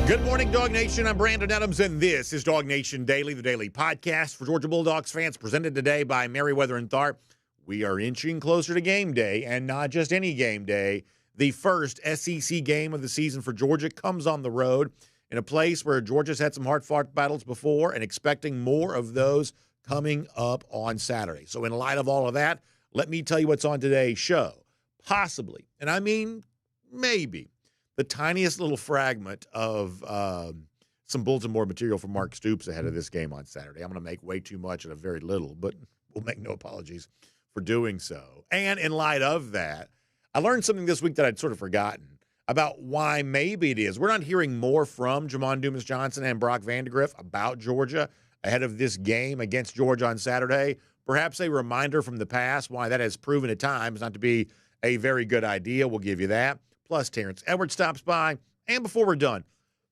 Good morning, Dawg Nation. I'm Brandon Adams, and this is DawgNation Daily, the daily podcast for Georgia Bulldogs fans, presented today by Merriweather and Tharp. We are inching closer to game day, and not just any game day. The first SEC game of the season for Georgia comes on the road in a place where Georgia's had some hard-fought battles before, and expecting more of those coming up on Saturday. So in light of all of that, let me tell you what's on today's show. Possibly, and I mean maybe, the tiniest little fragment of some bulletin board material from Mark Stoops ahead of this game on Saturday. I'm going to make way too much out of very little, but we'll make no apologies for doing so. And in light of that, I learned something this week that I'd sort of forgotten about why maybe it is we're not hearing more from Jamon Dumas-Johnson and Brock Vandagriff about Georgia ahead of this game against Georgia on Saturday. Perhaps a reminder from the past why that has proven at times not to be a very good idea. We'll give you that. Plus, Terrence Edwards stops by. And before we're done,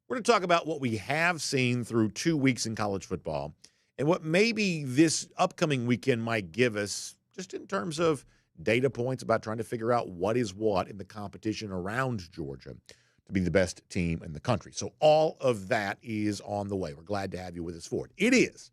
we're going to talk about what we have seen through 2 weeks in college football and what maybe this upcoming weekend might give us just in terms of data points about trying to figure out what is what in the competition around Georgia to be the best team in the country. So all of that is on the way. We're glad to have you with us for it. It is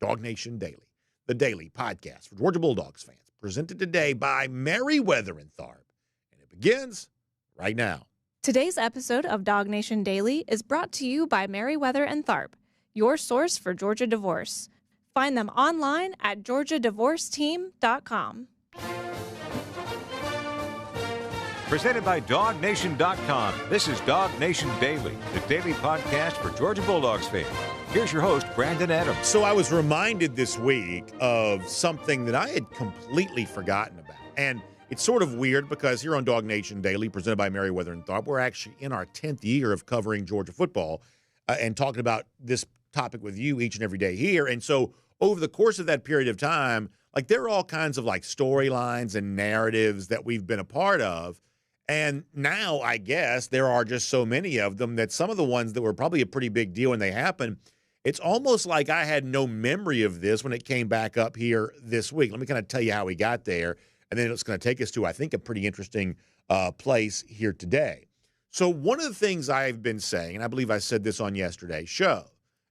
DawgNation Daily, the daily podcast for Georgia Bulldogs fans, presented today by Merriweather and Tharp. And it begins right now. Today's episode of DawgNation Daily is brought to you by Merriweather and Tharp, your source for Georgia divorce. Find them online at georgiadivorceteam.com. Presented by DawgNation.com, this is DawgNation Daily, the daily podcast for Georgia Bulldogs fans. Here's your host, Brandon Adams. So I was reminded this week of something that I had completely forgotten about. And it's sort of weird because here on DawgNation Daily, presented by Merriweather and Tharp, we're actually in our 10th year of covering Georgia football and talking about this topic with you each and every day here. And so over the course of that period of time, like there are all kinds of like storylines and narratives that we've been a part of. And now I guess there are just so many of them that some of the ones that were probably a pretty big deal when they happened, it's almost like I had no memory of this when it came back up here this week. Let me kind of tell you how we got there. And then it's going to take us to, I think, a pretty interesting place here today. So one of the things I've been saying, and I believe I said this on yesterday's show,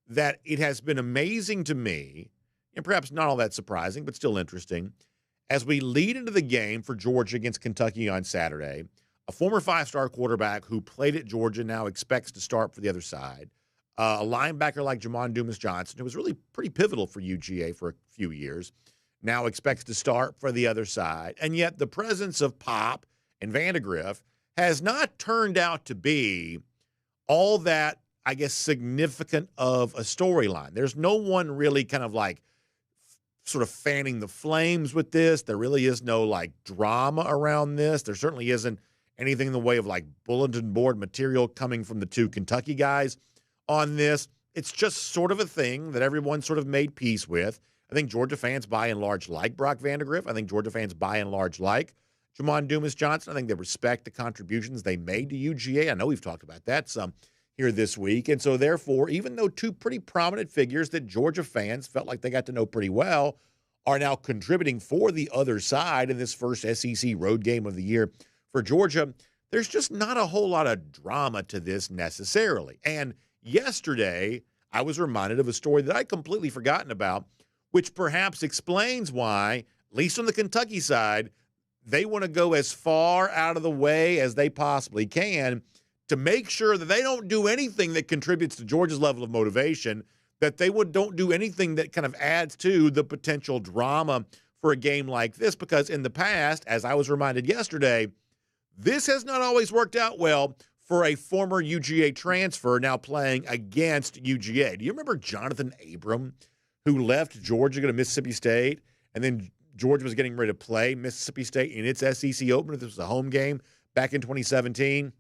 that it has been amazing to me, and perhaps not all that surprising, but still interesting, as we lead into the game for Georgia against Kentucky on Saturday, a former five-star quarterback who played at Georgia now expects to start for the other side, a linebacker like Jamon Dumas-Johnson, who was really pretty pivotal for UGA for a few years, now expects to start for the other side. And yet the presence of Pop and Vandagriff has not turned out to be all that, I guess, significant of a storyline. There's no one really kind of like sort of fanning the flames with this. There really is no like drama around this. There certainly isn't anything in the way of like bulletin board material coming from the two Kentucky guys on this. It's just sort of a thing that everyone sort of made peace with. I think Georgia fans by and large like Brock Vandagriff. I think Georgia fans by and large like Jamon Dumas-Johnson. I think they respect the contributions they made to UGA. I know we've talked about that some here this week. And so therefore, even though two pretty prominent figures that Georgia fans felt like they got to know pretty well are now contributing for the other side in this first SEC road game of the year for Georgia, there's just not a whole lot of drama to this necessarily. And yesterday, I was reminded of a story that I'd completely forgotten about, which perhaps explains why, at least on the Kentucky side, they want to go as far out of the way as they possibly can to make sure that they don't do anything that contributes to Georgia's level of motivation, that they don't do anything that kind of adds to the potential drama for a game like this. Because in the past, as I was reminded yesterday, this has not always worked out well for a former UGA transfer now playing against UGA. Do you remember Jonathan Abram, who left Georgia to go to Mississippi State, and then Georgia was getting ready to play Mississippi State in its SEC opener? This was a home game back in 2017.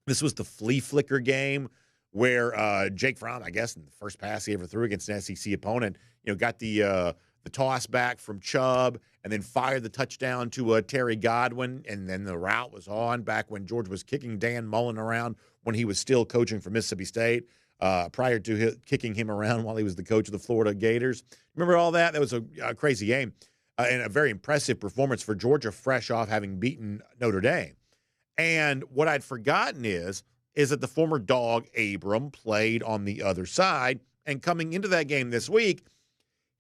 This was the flea flicker game where Jake Fromm, I guess, in the first pass he ever threw against an SEC opponent, got the toss back from Chubb and then fired the touchdown to Terry Godwin, and then the route was on back when Georgia was kicking Dan Mullen around when he was still coaching for Mississippi State. Prior to kicking him around while he was the coach of the Florida Gators. Remember all that? That was a crazy game and a very impressive performance for Georgia, fresh off having beaten Notre Dame. And what I'd forgotten is is that the former Dawg Abram played on the other side. And coming into that game this week,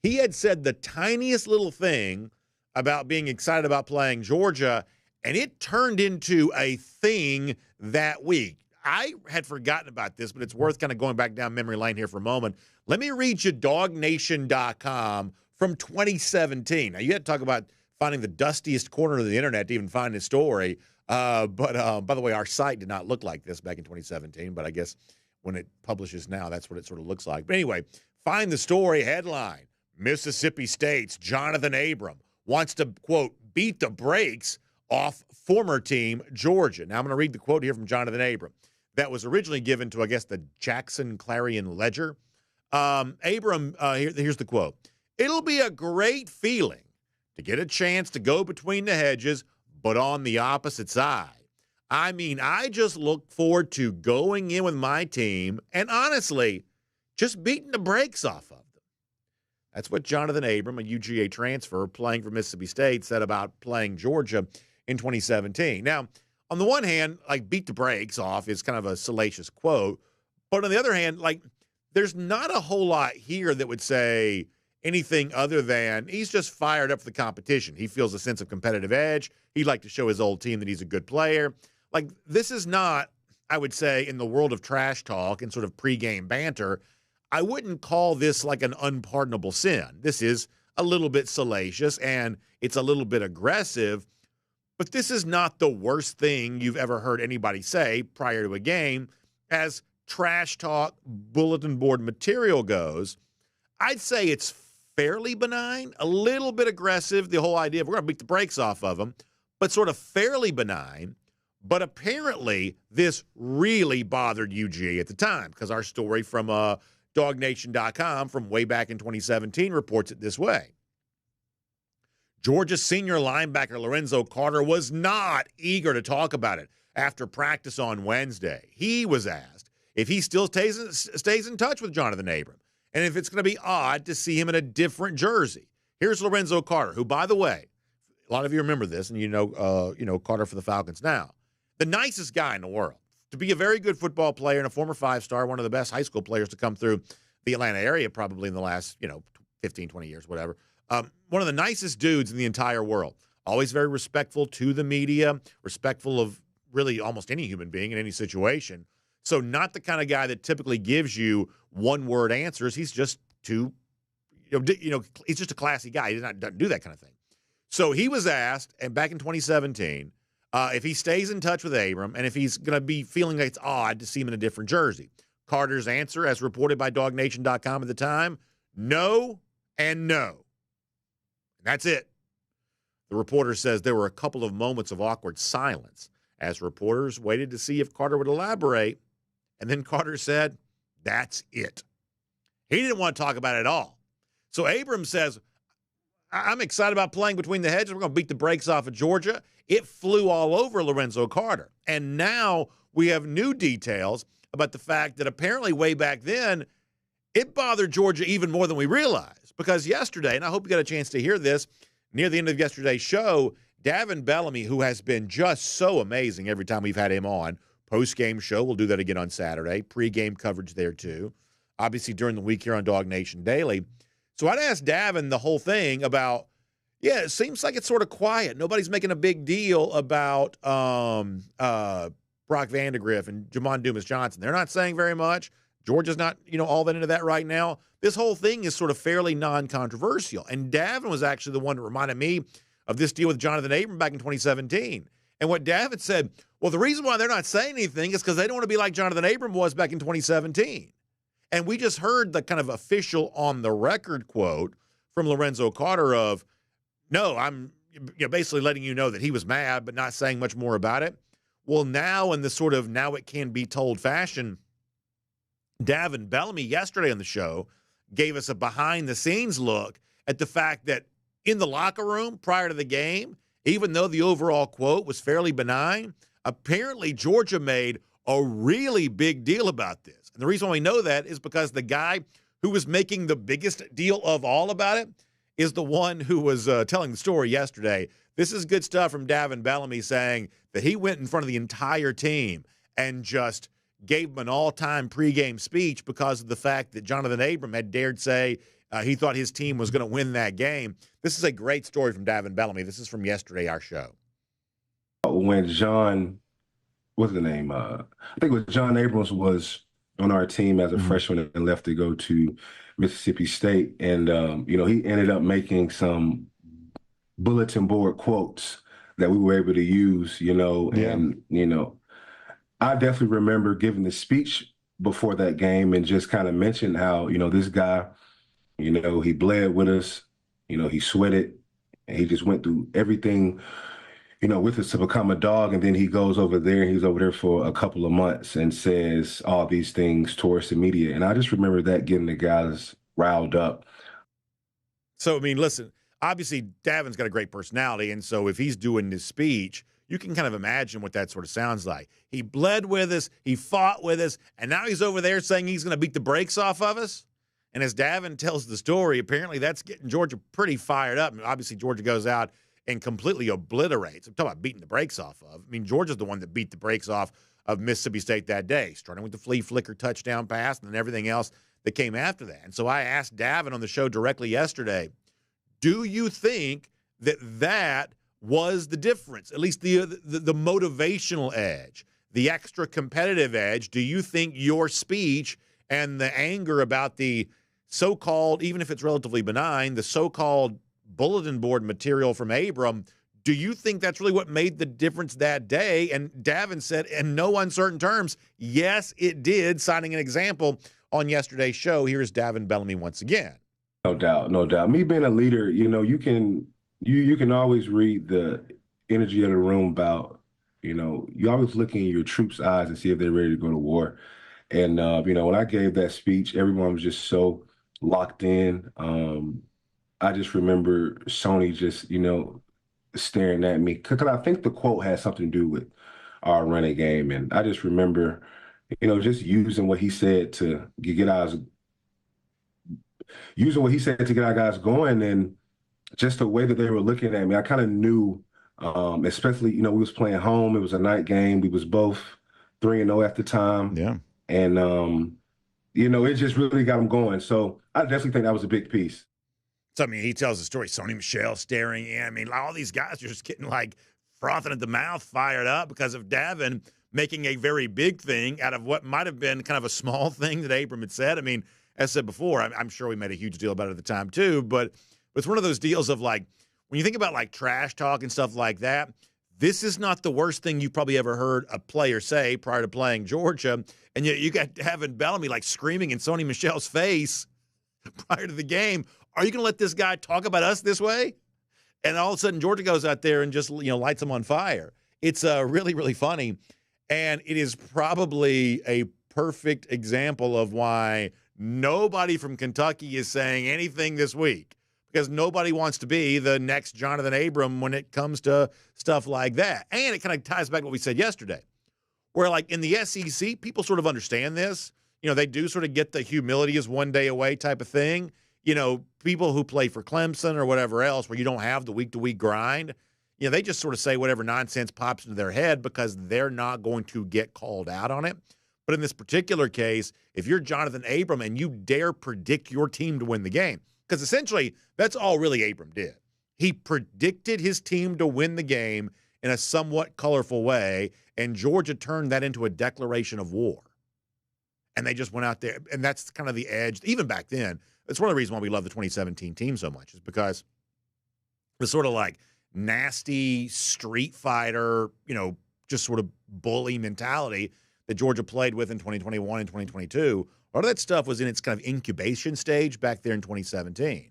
he had said the tiniest little thing about being excited about playing Georgia, and it turned into a thing that week. I had forgotten about this, but it's worth kind of going back down memory lane here for a moment. Let me read you DawgNation.com from 2017. Now, you had to talk about finding the dustiest corner of the internet to even find this story. But by the way, our site did not look like this back in 2017, but I guess when it publishes now, that's what it sort of looks like. But anyway, find the story headline. Mississippi State's Jonathan Abram wants to, quote, beat the brakes off former team Georgia. Now, I'm going to read the quote here from Jonathan Abram that was originally given to, I guess, the Jackson Clarion Ledger. Here's the quote. It'll be a great feeling to get a chance to go between the hedges, but on the opposite side. I mean, I just look forward to going in with my team and, honestly, just beating the brakes off of them. That's what Jonathan Abram, a UGA transfer playing for Mississippi State, said about playing Georgia in 2017. Now, on the one hand, like, beat the brakes off is kind of a salacious quote. But on the other hand, like, there's not a whole lot here that would say anything other than he's just fired up for the competition. He feels a sense of competitive edge. He'd like to show his old team that he's a good player. Like, this is not, I would say, in the world of trash talk and sort of pregame banter, I wouldn't call this like an unpardonable sin. This is a little bit salacious and it's a little bit aggressive, but this is not the worst thing you've ever heard anybody say prior to a game. As trash talk bulletin board material goes, I'd say it's fairly benign, a little bit aggressive, the whole idea of we're going to beat the brakes off of them, but sort of fairly benign. But apparently this really bothered UGA at the time because our story from DawgNation.com from way back in 2017 reports it this way. Georgia senior linebacker Lorenzo Carter was not eager to talk about it after practice on Wednesday. He was asked if he still stays in touch with Jonathan Abram and if it's going to be odd to see him in a different jersey. Here's Lorenzo Carter, who, by the way, a lot of you remember this, and you know Carter for the Falcons now. The nicest guy in the world. To be a very good football player and a former five-star, one of the best high school players to come through the Atlanta area probably in the last, 15, 20 years, whatever. One of the nicest dudes in the entire world. Always very respectful to the media, respectful of really almost any human being in any situation. So not the kind of guy that typically gives you one-word answers. He's just he's just a classy guy. He doesn't do that kind of thing. So he was asked, and back in 2017, if he stays in touch with Abram and if he's going to be feeling like it's odd to see him in a different jersey. Carter's answer, as reported by DawgNation.com at the time, no and no. And that's it. The reporter says there were a couple of moments of awkward silence as reporters waited to see if Carter would elaborate. And then Carter said, that's it. He didn't want to talk about it at all. So Abram says, I'm excited about playing between the hedges. We're going to beat the brakes off of Georgia. It flew all over Lorenzo Carter. And now we have new details about the fact that apparently way back then, it bothered Georgia even more than we realized. Because yesterday, and I hope you got a chance to hear this, near the end of yesterday's show, Davin Bellamy, who has been just so amazing every time we've had him on, post-game show, we'll do that again on Saturday, pre-game coverage there too, obviously during the week here on DawgNation Daily. So I'd asked Davin the whole thing about, it seems like it's sort of quiet. Nobody's making a big deal about Brock Vandegrift and Jamon Dumas-Johnson. They're not saying very much. Georgia's not, all that into that right now. This whole thing is sort of fairly non-controversial. And Davin was actually the one that reminded me of this deal with Jonathan Abram back in 2017. And what Davin said, well, the reason why they're not saying anything is because they don't want to be like Jonathan Abram was back in 2017. And we just heard the kind of official on-the-record quote from Lorenzo Carter of, no, I'm basically letting you know that he was mad but not saying much more about it. Well, now in the sort of now it can be told fashion, Davin Bellamy yesterday on the show gave us a behind-the-scenes look at the fact that in the locker room prior to the game, even though the overall quote was fairly benign, apparently Georgia made a really big deal about this. And the reason why we know that is because the guy who was making the biggest deal of all about it is the one who was telling the story yesterday. This is good stuff from Davin Bellamy saying that he went in front of the entire team and just, gave him an all-time pregame speech because of the fact that Jonathan Abram had dared say he thought his team was going to win that game. This is a great story from Davin Bellamy. This is from yesterday, our show. When John, what's the name? I think it was John Abrams was on our team as a freshman and left to go to Mississippi State. And, he ended up making some bulletin board quotes that we were able to use, and, I definitely remember giving the speech before that game and just kind of mentioned how, this guy, he bled with us, he sweated, and he just went through everything, with us to become a Dawg. And then he goes over there, and he's over there for a couple of months and says all these things towards the media. And I just remember that getting the guys riled up. So, listen, obviously Davin's got a great personality. And so if he's doing this speech, you can kind of imagine what that sort of sounds like. He bled with us, he fought with us, and now he's over there saying he's going to beat the brakes off of us. And as Davin tells the story, apparently that's getting Georgia pretty fired up. Obviously, Georgia goes out and completely obliterates. I'm talking about beating the brakes off of. Georgia's the one that beat the brakes off of Mississippi State that day, starting with the flea flicker touchdown pass and then everything else that came after that. And so I asked Davin on the show directly yesterday, do you think that was the difference, at least the motivational edge, the extra competitive edge? Do you think your speech and the anger about the so-called, even if it's relatively benign, the so-called bulletin board material from Abram, do you think that's really what made the difference that day? And Davin said, in no uncertain terms, yes, it did, citing an example on yesterday's show. Here's Davin Bellamy once again. No doubt, no doubt. Me being a leader, you can always read the energy of the room about, you always look in your troops' eyes and see if they're ready to go to war. And, when I gave that speech, everyone was just so locked in. I just remember Sony just, staring at me. Because I think the quote had something to do with our running game. And I just remember, just using what he said to get our guys going. And just the way that they were looking at me, I kind of knew, especially, we was playing home. It was a night game. We was both 3-0 at the time. Yeah. And, it just really got them going. So I definitely think that was a big piece. So, he tells the story. Sony Michel staring in. All these guys are just getting frothing at the mouth, fired up because of Davin making a very big thing out of what might have been kind of a small thing that Abram had said. As I said before, I'm sure we made a huge deal about it at the time too, but it's one of those deals of when you think about trash talk and stuff like that, this is not the worst thing you probably ever heard a player say prior to playing Georgia. And yet you got Davin Bellamy screaming in Sony Michel's face prior to the game. Are you going to let this guy talk about us this way? And all of a sudden Georgia goes out there and just, lights him on fire. It's really, really funny. And it is probably a perfect example of why nobody from Kentucky is saying anything this week, because nobody wants to be the next Jonathan Abram when it comes to stuff like that. And it kind of ties back to what we said yesterday, where in the SEC, people sort of understand this. They do sort of get the humility is one day away type of thing. People who play for Clemson or whatever else, where you don't have the week-to-week grind, they just sort of say whatever nonsense pops into their head because they're not going to get called out on it. But in this particular case, if you're Jonathan Abram and you dare predict your team to win the game, because essentially that's all really Abram did. He predicted his team to win the game in a somewhat colorful way, and Georgia turned that into a declaration of war. And they just went out there, and that's kind of the edge. Even back then, it's one of the reasons why we love the 2017 team so much, is because the sort of nasty street fighter, just sort of bully mentality that Georgia played with in 2021 and 2022, a lot of that stuff was in its kind of incubation stage back there in 2017.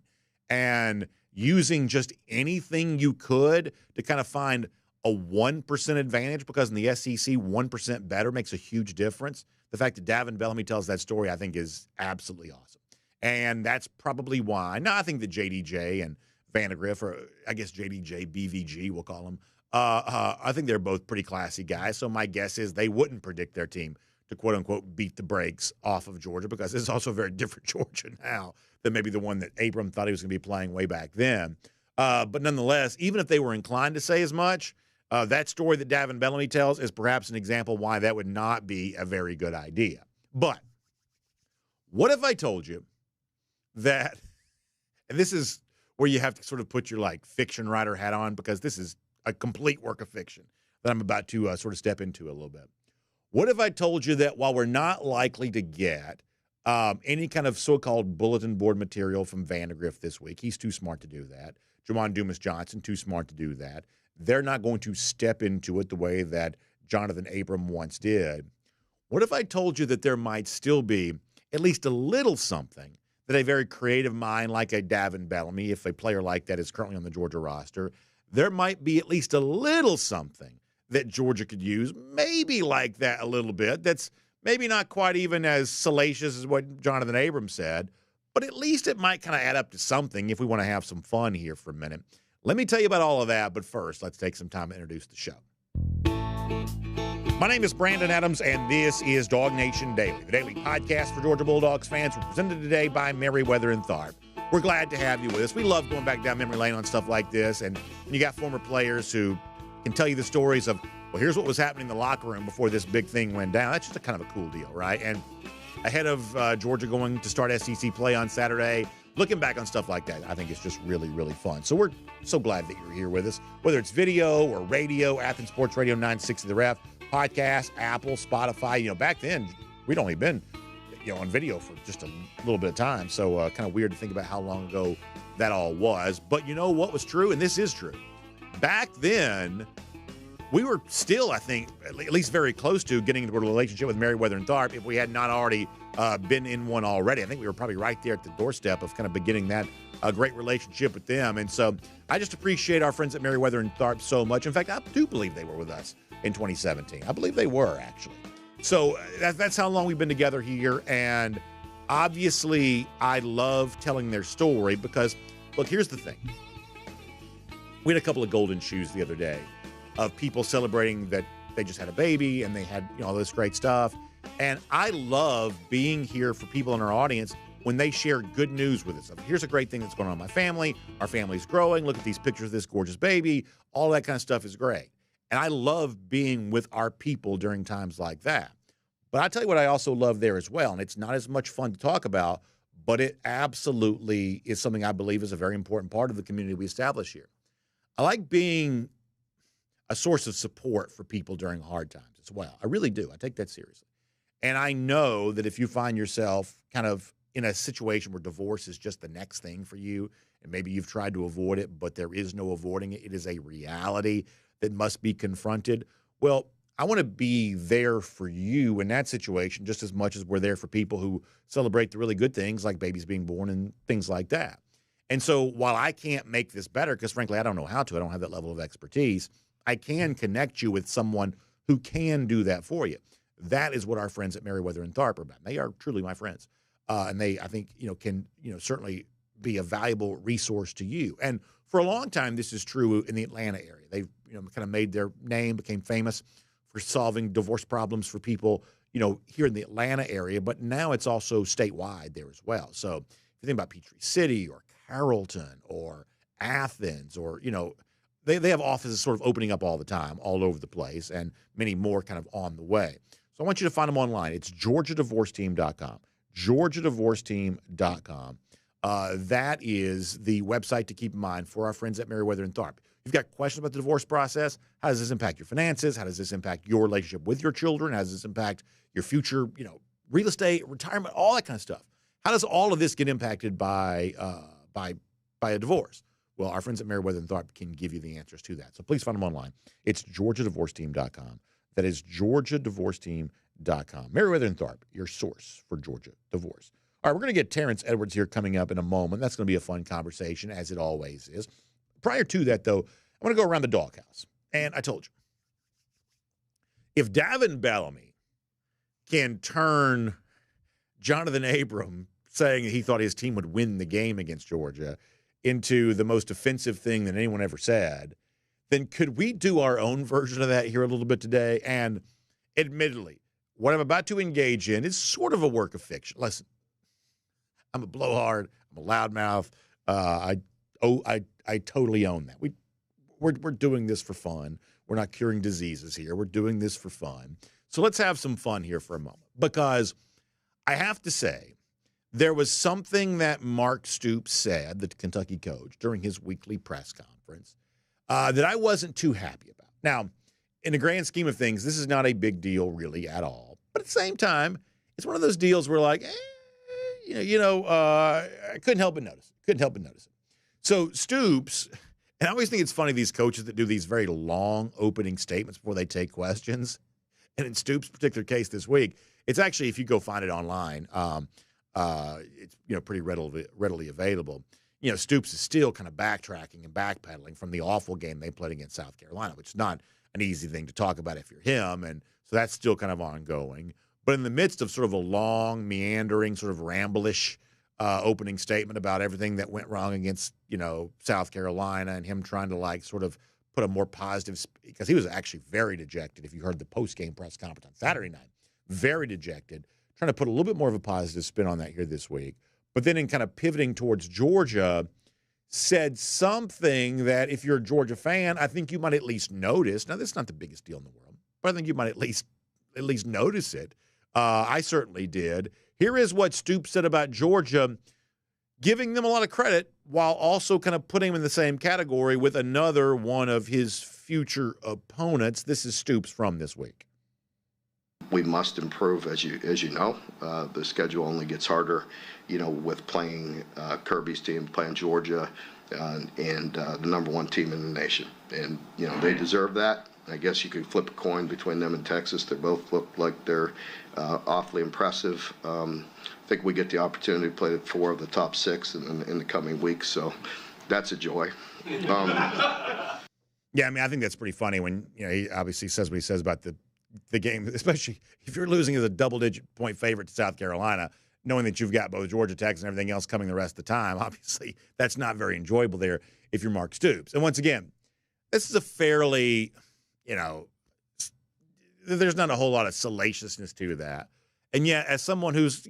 And using just anything you could to kind of find a 1% advantage, because in the SEC, 1% better makes a huge difference. The fact that Davin Bellamy tells that story, I think, is absolutely awesome. And that's probably why. Now, I think that JDJ and Vandegrift, or I guess JDJ, BVG, we'll call them, I think they're both pretty classy guys. So my guess is they wouldn't predict their team to, quote-unquote, beat the brakes off of Georgia, because this is also a very different Georgia now than maybe the one that Abram thought he was going to be playing way back then. But nonetheless, even if they were inclined to say as much, That story that Davin Bellamy tells is perhaps an example why that would not be a very good idea. But what if I told you that, and this is where you have to sort of put your fiction writer hat on, because this is a complete work of fiction that I'm about to sort of step into a little bit. What if I told you that while we're not likely to get any kind of so-called bulletin board material from Vandegrift this week, he's too smart to do that. Jamon Dumas-Johnson, too smart to do that. They're not going to step into it the way that Jonathan Abram once did. What if I told you that there might still be at least a little something that a very creative mind like a Davin Bellamy, if a player like that is currently on the Georgia roster, there might be at least a little something that Georgia could use, maybe like that a little bit, that's maybe not quite even as salacious as what Jonathan Abram said, but at least it might kind of add up to something if we want to have some fun here for a minute. Let me tell you about all of that, but first, let's take some time to introduce the show. My name is Brandon Adams, and this is DawgNation Daily, the daily podcast for Georgia Bulldogs fans. We're presented today by Merriweather and Tharp. We're glad to have you with us. We love going back down memory lane on stuff like this, and you got former players who can tell you the stories of, well, here's what was happening in the locker room before this big thing went down. That's just a kind of a cool deal, right? And ahead of Georgia going to start SEC play on Saturday, looking back on stuff like that, I think it's just really, really fun. So we're so glad that you're here with us, whether it's video or radio, Athens Sports Radio 960 The Ref, podcast, Apple, Spotify. Back then, we'd only been, on video for just a little bit of time. So kind of weird to think about how long ago that all was. But you know what was true? And this is true. Back then, we were still, I think, at least very close to getting into a relationship with Merriweather and Tharp if we had not already been in one already. I think we were probably right there at the doorstep of kind of beginning that great relationship with them. And so I just appreciate our friends at Merriweather and Tharp so much. In fact, I do believe they were with us in 2017. I believe they were, actually. So that's how long we've been together here. And obviously, I love telling their story because, look, here's the thing. We had a couple of golden shoes the other day of people celebrating that they just had a baby and they had all this great stuff. And I love being here for people in our audience when they share good news with us. Here's a great thing that's going on in my family. Our family's growing. Look at these pictures of this gorgeous baby. All that kind of stuff is great. And I love being with our people during times like that. But I'll tell you what I also love there as well, and it's not as much fun to talk about, but it absolutely is something I believe is a very important part of the community we establish here. I like being a source of support for people during hard times as well. I really do. I take that seriously. And I know that if you find yourself kind of in a situation where divorce is just the next thing for you, and maybe you've tried to avoid it, but there is no avoiding it, it is a reality that must be confronted. Well, I want to be there for you in that situation just as much as we're there for people who celebrate the really good things like babies being born and things like that. And so while I can't make this better, because frankly, I don't know how to, I don't have that level of expertise, I can connect you with someone who can do that for you. That is what our friends at Merriweather and Tharp are about. They are truly my friends. And they, I think, can, certainly be a valuable resource to you. And for a long time, this is true in the Atlanta area. They've, kind of made their name, became famous for solving divorce problems for people, here in the Atlanta area, but now it's also statewide there as well. So if you think about Peachtree City or Carrollton or Athens or, they have offices sort of opening up all the time, all over the place, and many more kind of on the way. So I want you to find them online. It's GeorgiaDivorceTeam.com. GeorgiaDivorceTeam.com. That is the website to keep in mind for our friends at Merriweather and Tharp. If you've got questions about the divorce process, how does this impact your finances? How does this impact your relationship with your children? How does this impact your future, real estate, retirement, all that kind of stuff? How does all of this get impacted by a divorce? Well, our friends at Merriweather and Tharp can give you the answers to that. So please find them online. It's GeorgiaDivorceTeam.com. That is GeorgiaDivorceTeam.com. Merriweather and Tharp, your source for Georgia divorce. All right, we're going to get Terrence Edwards here coming up in a moment. That's going to be a fun conversation, as it always is. Prior to that, though, I want to go around the doghouse. And I told you, if Davin Bellamy can turn Jonathan Abram saying he thought his team would win the game against Georgia into the most offensive thing that anyone ever said, then could we do our own version of that here a little bit today? And admittedly, what I'm about to engage in is sort of a work of fiction. Listen, I'm a blowhard. I'm a loudmouth. I totally own that. We're doing this for fun. We're not curing diseases here. We're doing this for fun. So let's have some fun here for a moment, because I have to say there was something that Mark Stoops said, the Kentucky coach, during his weekly press conference that I wasn't too happy about. Now, in the grand scheme of things, this is not a big deal really at all. But at the same time, it's one of those deals where I couldn't help but notice it. So Stoops, and I always think it's funny, these coaches that do these very long opening statements before they take questions. And in Stoops' particular case this week, it's actually, if you go find it online, it's pretty readily available. Stoops is still kind of backtracking and backpedaling from the awful game they played against South Carolina, which is not an easy thing to talk about if you're him. And so that's still kind of ongoing. But in the midst of sort of a long, meandering, sort of ramblish opening statement about everything that went wrong against, South Carolina, and him trying to sort of put a more positive, because he was actually very dejected. If you heard the post-game press conference on Saturday night, very dejected, trying to put a little bit more of a positive spin on that here this week. But then in kind of pivoting towards Georgia, said something that if you're a Georgia fan, I think you might at least notice. Now, this is not the biggest deal in the world, but I think you might at least notice it. I certainly did. Here is what Stoops said about Georgia, giving them a lot of credit while also kind of putting them in the same category with another one of his future opponents. This is Stoops from this week. We must improve, as you know. The schedule only gets harder, with playing Kirby's team, playing Georgia, and the number one team in the nation. And, they deserve that. I guess you could flip a coin between them and Texas. They both look like they're awfully impressive. I think we get the opportunity to play 4 of the top 6 in the coming weeks, so that's a joy. Yeah, I think that's pretty funny when he obviously says what he says about the game, especially if you're losing as a double-digit point favorite to South Carolina, knowing that you've got both Georgia, Texas, and everything else coming the rest of the time. Obviously, that's not very enjoyable there if you're Mark Stoops. And once again, this is a fairly, there's not a whole lot of salaciousness to that. And yet, as someone who's,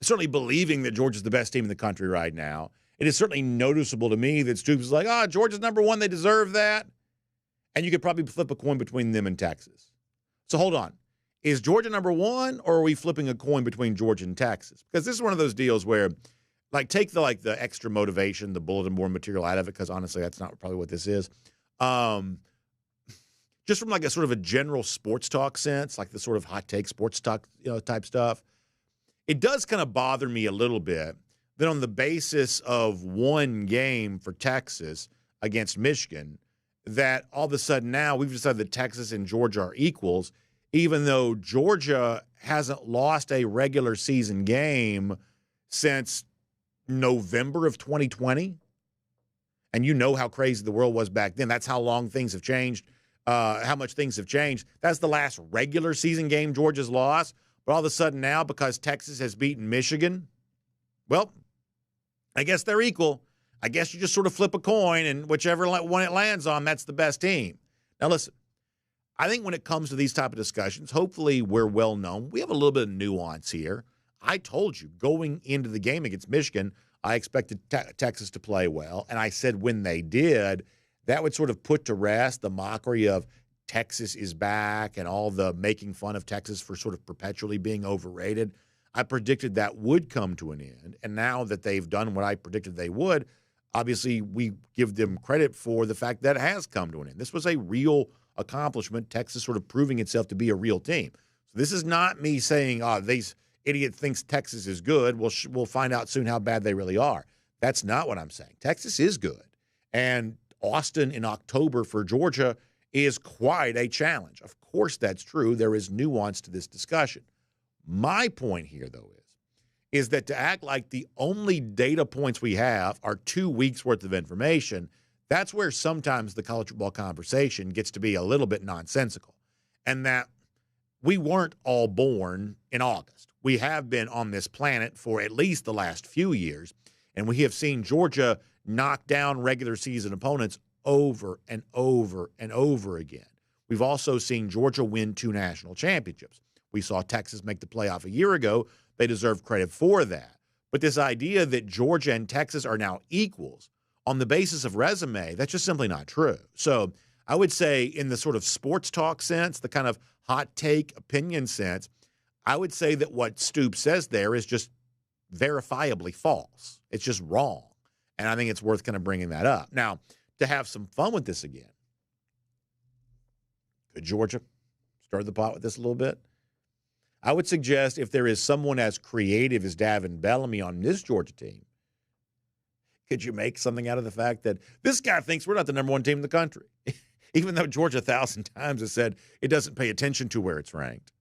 certainly believing that Georgia's the best team in the country right now, it is certainly noticeable to me that Stoops is like, Georgia's number one, they deserve that. And you could probably flip a coin between them and Texas. So hold on. Is Georgia number one, or are we flipping a coin between Georgia and Texas? Because this is one of those deals where, take the extra motivation, the bulletin board material out of it, because honestly, that's not probably what this is. Just from a sort of a general sports talk sense, the sort of hot take sports talk, type stuff, it does kind of bother me a little bit that on the basis of one game for Texas against Michigan, that all of a sudden now we've decided that Texas and Georgia are equals, even though Georgia hasn't lost a regular season game since November of 2020. And you know how crazy the world was back then. That's how long things have changed, how much things have changed. That's the last regular season game Georgia's lost. But all of a sudden now, because Texas has beaten Michigan, well, I guess they're equal. I guess you just sort of flip a coin, and whichever one it lands on, that's the best team. Now, listen, I think when it comes to these type of discussions, hopefully we're well known. We have a little bit of nuance here. I told you, going into the game against Michigan, I expected Texas to play well, and I said when they did, that would sort of put to rest the mockery of Texas is back and all the making fun of Texas for sort of perpetually being overrated. I predicted that would come to an end, and now that they've done what I predicted they would, obviously, we give them credit for the fact that it has come to an end. This was a real accomplishment, Texas sort of proving itself to be a real team. So this is not me saying, these idiot thinks Texas is good. We'll find out soon how bad they really are. That's not what I'm saying. Texas is good. And Austin in October for Georgia is quite a challenge. Of course that's true. There is nuance to this discussion. My point here, though, is that to act like the only data points we have are 2 weeks' worth of information, that's where sometimes the college football conversation gets to be a little bit nonsensical. And that we weren't all born in August. We have been on this planet for at least the last few years, and we have seen Georgia knock down regular season opponents over and over and over again. We've also seen Georgia win 2 national championships. We saw Texas make the playoff a year ago. They deserve credit for that. But this idea that Georgia and Texas are now equals on the basis of resume, that's just simply not true. So I would say in the sort of sports talk sense, the kind of hot take opinion sense, I would say that what Stoops says there is just verifiably false. It's just wrong. And I think it's worth kind of bringing that up. Now, to have some fun with this again, could Georgia stir the pot with this a little bit? I would suggest if there is someone as creative as Davin Bellamy on this Georgia team, could you make something out of the fact that this guy thinks we're not the number one team in the country, even though Georgia 1,000 times has said it doesn't pay attention to where it's ranked?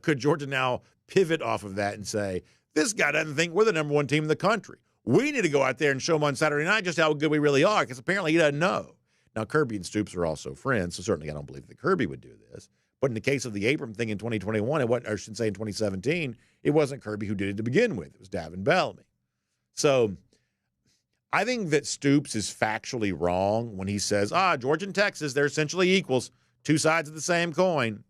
Could Georgia now pivot off of that and say, this guy doesn't think we're the number one team in the country. We need to go out there and show him on Saturday night just how good we really are, because apparently he doesn't know. Now, Kirby and Stoops are also friends, so certainly I don't believe that Kirby would do this. But in the case of the Abram thing in 2021, or I should say in 2017, it wasn't Kirby who did it to begin with. It was Davin Bellamy. So I think that Stoops is factually wrong when he says, Georgia and Texas, they're essentially equals, two sides of the same coin.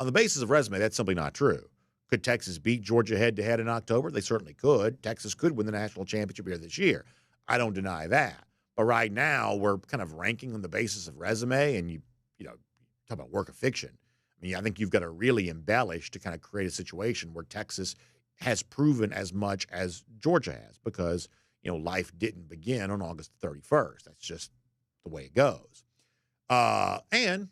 On the basis of resume, that's simply not true. Could Texas beat Georgia head-to-head in October? They certainly could. Texas could win the national championship here this year. I don't deny that. But right now, we're kind of ranking on the basis of resume, and you talk about work of fiction. I mean, I think you've got to really embellish to kind of create a situation where Texas has proven as much as Georgia has, because, life didn't begin on August 31st. That's just the way it goes. And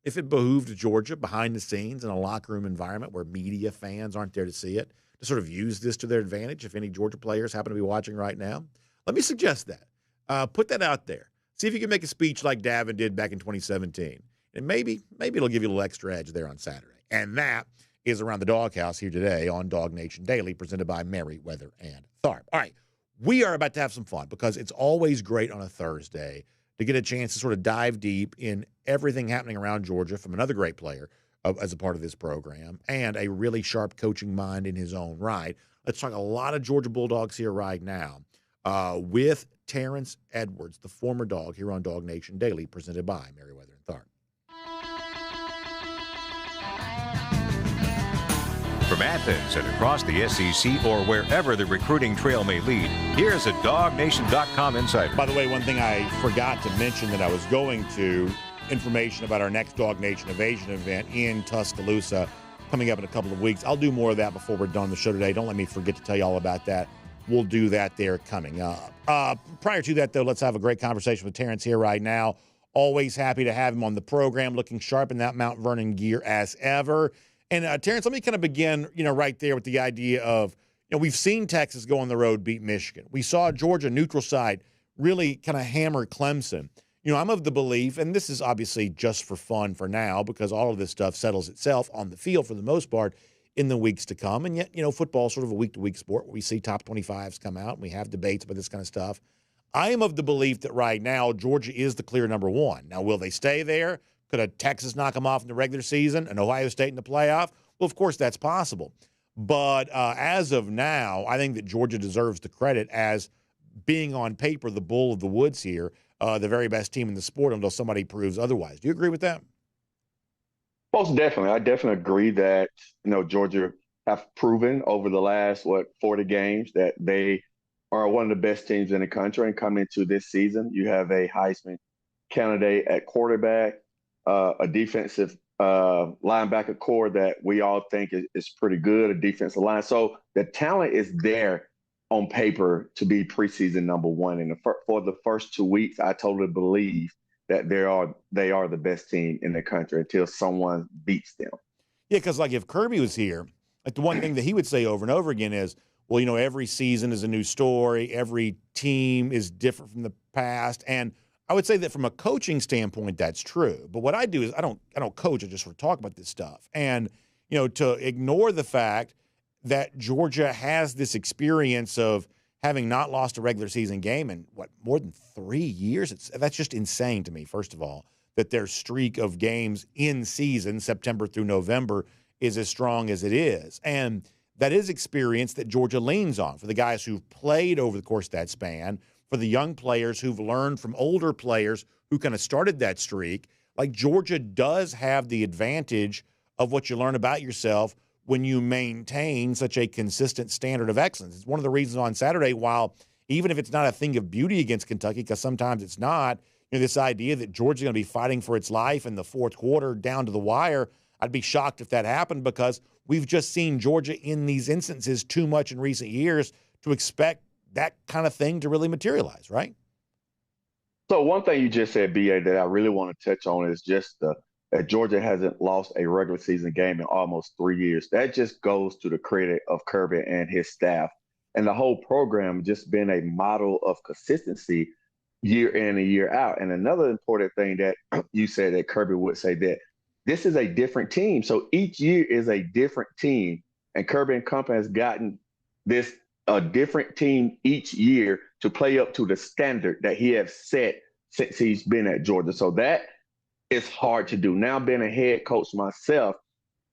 if it behooved Georgia behind the scenes in a locker room environment where media fans aren't there to see it, to sort of use this to their advantage, if any Georgia players happen to be watching right now, let me suggest that. Put that out there. See if you can make a speech like Davin did back in 2017. And maybe it'll give you a little extra edge there on Saturday. And that is Around the Doghouse here today on DawgNation Daily, presented by Merriweather and Tharp. All right, we are about to have some fun because it's always great on a Thursday to get a chance to sort of dive deep in everything happening around Georgia from another great player as a part of this program and a really sharp coaching mind in his own right. Let's talk a lot of Georgia Bulldogs here right now with Terrence Edwards, the former Dawg, here on DawgNation Daily, presented by Merriweather and Tharp. From Athens and across the SEC or wherever the recruiting trail may lead, here's a DawgNation.com insider. By the way, one thing I forgot to mention that I was going to, information about our next DawgNation Evasion event in Tuscaloosa coming up in a couple of weeks. I'll do more of that before we're done the show today. Don't let me forget to tell you all about that. We'll do that there coming up. Prior to that, though, let's have a great conversation with Terrence here right now. Always happy to have him on the program, looking sharp in that Mount Vernon gear as ever. And Terrence, let me kind of begin, right there with the idea of, we've seen Texas go on the road, beat Michigan. We saw Georgia neutral side really kind of hammer Clemson. I'm of the belief, and this is obviously just for fun for now because all of this stuff settles itself on the field for the most part in the weeks to come. And yet, football is sort of a week-to-week sport where we see top 25s come out and we have debates about this kind of stuff. I am of the belief that right now Georgia is the clear number one. Now, will they stay there? Could a Texas knock them off in the regular season and Ohio State in the playoff? Well, of course, that's possible. But as of now, I think that Georgia deserves the credit as being on paper the bull of the woods here, the very best team in the sport until somebody proves otherwise. Do you agree with that? Most definitely. I definitely agree that, Georgia have proven over the last, 40 games that they are one of the best teams in the country. And coming into this season, you have a Heisman candidate at quarterback, a defensive linebacker core that we all think is pretty good, a defensive line. So the talent is there on paper to be preseason number one. And for the first 2 weeks, I totally believe that they are the best team in the country until someone beats them. Yeah, because if Kirby was here, the one thing that he would say over and over again is, well, every season is a new story. Every team is different from the past. And I would say that from a coaching standpoint, that's true. But what I do is I don't coach. I just sort of talk about this stuff. And, to ignore the fact that Georgia has this experience of having not lost a regular season game in, more than 3 years? That's just insane to me, first of all, that their streak of games in season, September through November, is as strong as it is. And that is experience that Georgia leans on for the guys who've played over the course of that span, for the young players who've learned from older players who kind of started that streak. Georgia does have the advantage of what you learn about yourself when you maintain such a consistent standard of excellence. It's one of the reasons on Saturday, while even if it's not a thing of beauty against Kentucky, because sometimes it's not, this idea that Georgia's going to be fighting for its life in the fourth quarter down to the wire. I'd be shocked if that happened because we've just seen Georgia in these instances too much in recent years to expect that kind of thing to really materialize, right? So one thing you just said, BA, that I really want to touch on is just that Georgia hasn't lost a regular season game in almost 3 years. That just goes to the credit of Kirby and his staff. And the whole program just been a model of consistency year in and year out. And another important thing that you said that Kirby would say that this is a different team. So each year is a different team. And Kirby and company has gotten this a different team each year to play up to the standard that he has set since he's been at Georgia. So that is hard to do. Now, being a head coach myself,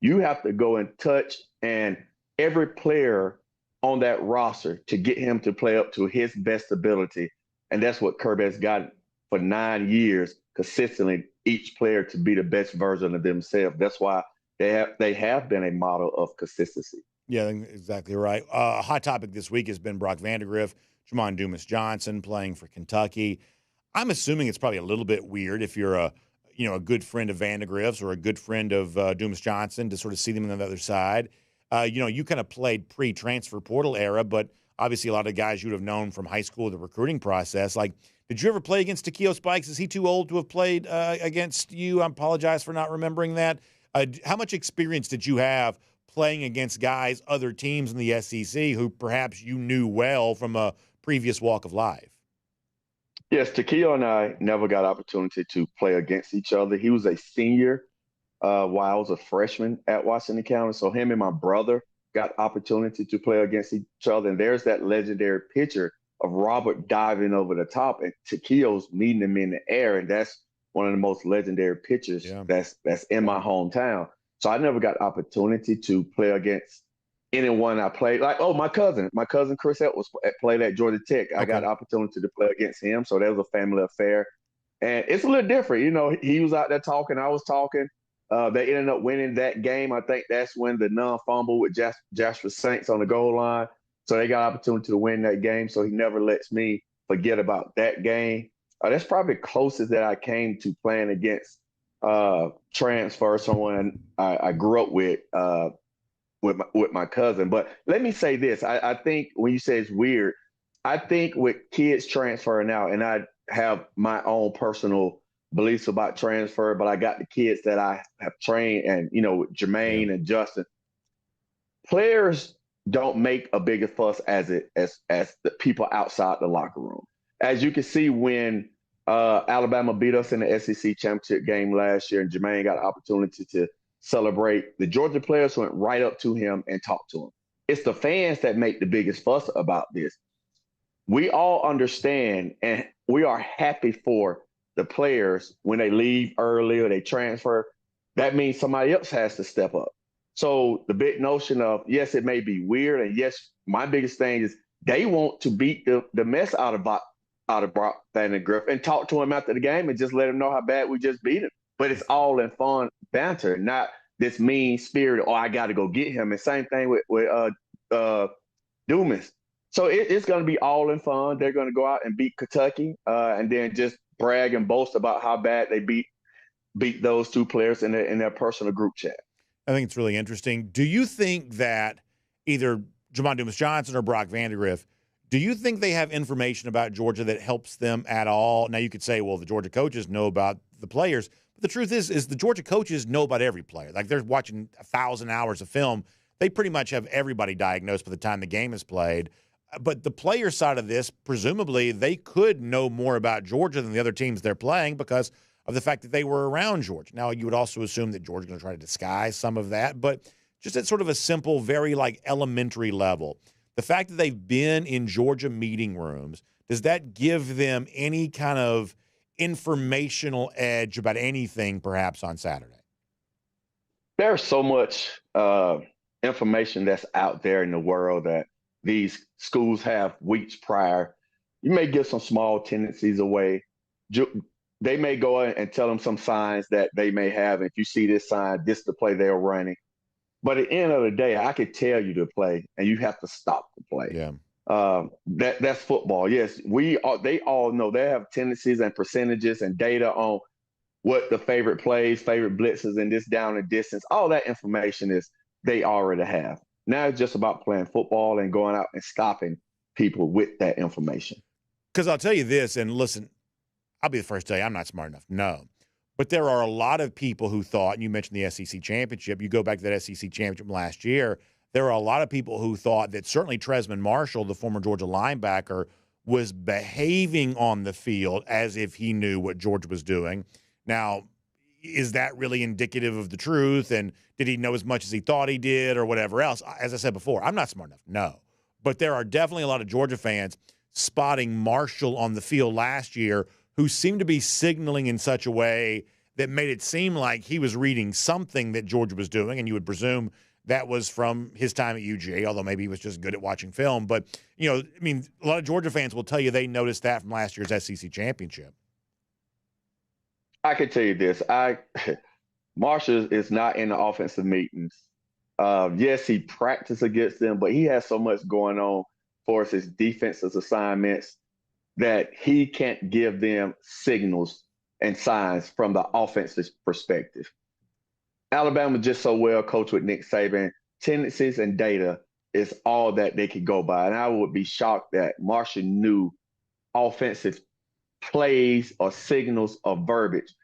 you have to go and touch and every player on that roster to get him to play up to his best ability. And that's what Kirby has gotten for 9 years, consistently, each player to be the best version of themselves. That's why they have been a model of consistency. Yeah, exactly right. A hot topic this week has been Brock Vandagriff, Jamon Dumas-Johnson playing for Kentucky. I'm assuming it's probably a little bit weird if you're a good friend of Vandagriff's or a good friend of Dumas-Johnson to sort of see them on the other side. You kind of played pre-transfer portal era, but obviously a lot of guys you would have known from high school, the recruiting process. Like, did you ever play against Takeo Spikes? Is he too old to have played against you? I apologize for not remembering that. How much experience did you have playing against guys, other teams in the SEC who perhaps you knew well from a previous walk of life? Yes, Takeo and I never got opportunity to play against each other. He was a senior while I was a freshman at Washington County. So him and my brother got opportunity to play against each other. And there's that legendary picture of Robert diving over the top and Takeo's meeting him in the air. And that's one of the most legendary pictures that's in my hometown. So I never got opportunity to play against anyone I played. Like, my cousin Chris Edwards played at Georgia Tech. I got opportunity to play against him. So that was a family affair. And it's a little different. He was out there talking, I was talking. They ended up winning that game. I think that's when the non-fumble with Jasper Saints on the goal line. So they got opportunity to win that game. So he never lets me forget about that game. That's probably closest that I came to playing against transfer, someone I grew up with my cousin. But let me say this. I think when you say it's weird, I think with kids transferring out, and I have my own personal beliefs about transfer, but I got the kids that I have trained and, with Jermaine and Justin. Players don't make a bigger fuss as the people outside the locker room. As you can see when Alabama beat us in the SEC championship game last year and Jermaine got an opportunity to celebrate, the Georgia players went right up to him and talked to him. It's the fans that make the biggest fuss about this. We all understand and we are happy for the players when they leave early or they transfer. That means somebody else has to step up. So the big notion of, yes, it may be weird. And yes, my biggest thing is they want to beat the mess out of Brock Vandagriff and talk to him after the game and just let him know how bad we just beat him. But it's all in fun banter, not this mean spirit, I got to go get him. And same thing with Dumas. So it's going to be all in fun. They're going to go out and beat Kentucky and then just brag and boast about how bad they beat those two players in their personal group chat. I think it's really interesting. Do you think that either Jamon Dumas-Johnson or Brock Vandagriff, do you think they have information about Georgia that helps them at all? Now, you could say, well, the Georgia coaches know about the players. But the truth is the Georgia coaches know about every player. Like, they're watching 1,000 hours of film. They pretty much have everybody diagnosed by the time the game is played. But the player side of this, presumably, they could know more about Georgia than the other teams they're playing because of the fact that they were around Georgia. Now, you would also assume that Georgia's going to try to disguise some of that, but just at sort of a simple, very elementary level, the fact that they've been in Georgia meeting rooms, does that give them any kind of informational edge about anything perhaps on Saturday? There's so much information that's out there in the world that these schools have weeks prior. You may give some small tendencies away. They may go and tell them some signs that they may have. If you see this sign, this is the play they're running. But at the end of the day, I could tell you to play, and you have to stop the play. Yeah. That's football. Yes, they all know they have tendencies and percentages and data on what the favorite plays, favorite blitzes, and this down and distance. All that information is they already have. Now it's just about playing football and going out and stopping people with that information. Because I'll tell you this, and listen, I'll be the first to tell you I'm not smart enough. No. But there are a lot of people who thought, and you mentioned the SEC championship, you go back to that SEC championship last year, there are a lot of people who thought that certainly Tresman Marshall, the former Georgia linebacker, was behaving on the field as if he knew what Georgia was doing. Now, is that really indicative of the truth? And did he know as much as he thought he did or whatever else? As I said before, I'm not smart enough. No. But there are definitely a lot of Georgia fans spotting Marshall on the field last year who seemed to be signaling in such a way that made it seem like he was reading something that Georgia was doing, and you would presume that was from his time at UGA, although maybe he was just good at watching film. But, you know, I mean, a lot of Georgia fans will tell you they noticed that from last year's SEC championship. I can tell you this. Marshall is not in the offensive meetings. Yes, he practiced against them, but he has so much going on for his defensive assignments that he can't give them signals and signs from the offensive perspective. Alabama just so well coached with Nick Saban. Tendencies and data is all that they could go by. And I would be shocked that Marshall knew offensive plays or signals or verbiage,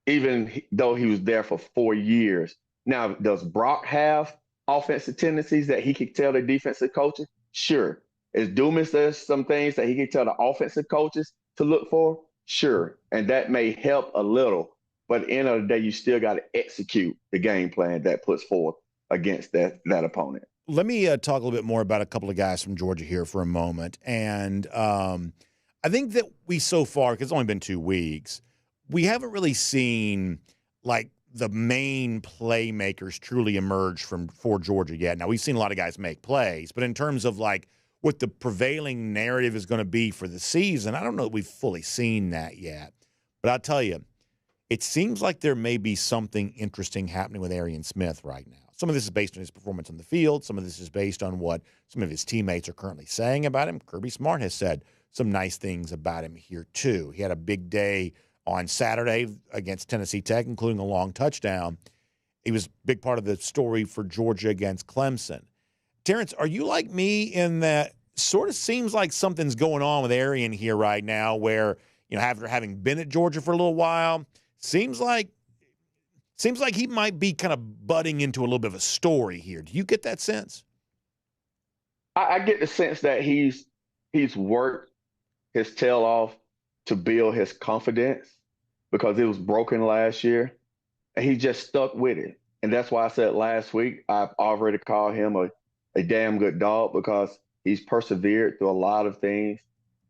even though he was there for 4 years. Now, does Brock have offensive tendencies that he could tell the defensive coaches? Sure. Is Dumas there's some things that he can tell the offensive coaches to look for? Sure. And that may help a little. But at the end of the day, you still got to execute the game plan that puts forth against that opponent. Let me talk a little bit more about a couple of guys from Georgia here for a moment. And I think that we so far, because it's only been 2 weeks, we haven't really seen like the main playmakers truly emerge for Georgia yet. Now, we've seen a lot of guys make plays, but in terms of like what the prevailing narrative is going to be for the season, I don't know that we've fully seen that yet. But I'll tell you, it seems like there may be something interesting happening with Arian Smith right now. Some of this is based on his performance on the field. Some of this is based on what some of his teammates are currently saying about him. Kirby Smart has said some nice things about him here, too. He had a big day on Saturday against Tennessee Tech, including a long touchdown. He was a big part of the story for Georgia against Clemson. Terrence, are you like me in that sort of seems like something's going on with Arian here right now where, you know, after having been at Georgia for a little while, seems like he might be kind of butting into a little bit of a story here. Do you get that sense? I get the sense that he's worked his tail off to build his confidence because it was broken last year, and he just stuck with it. And that's why I said last week I've already called him a damn good dog because he's persevered through a lot of things.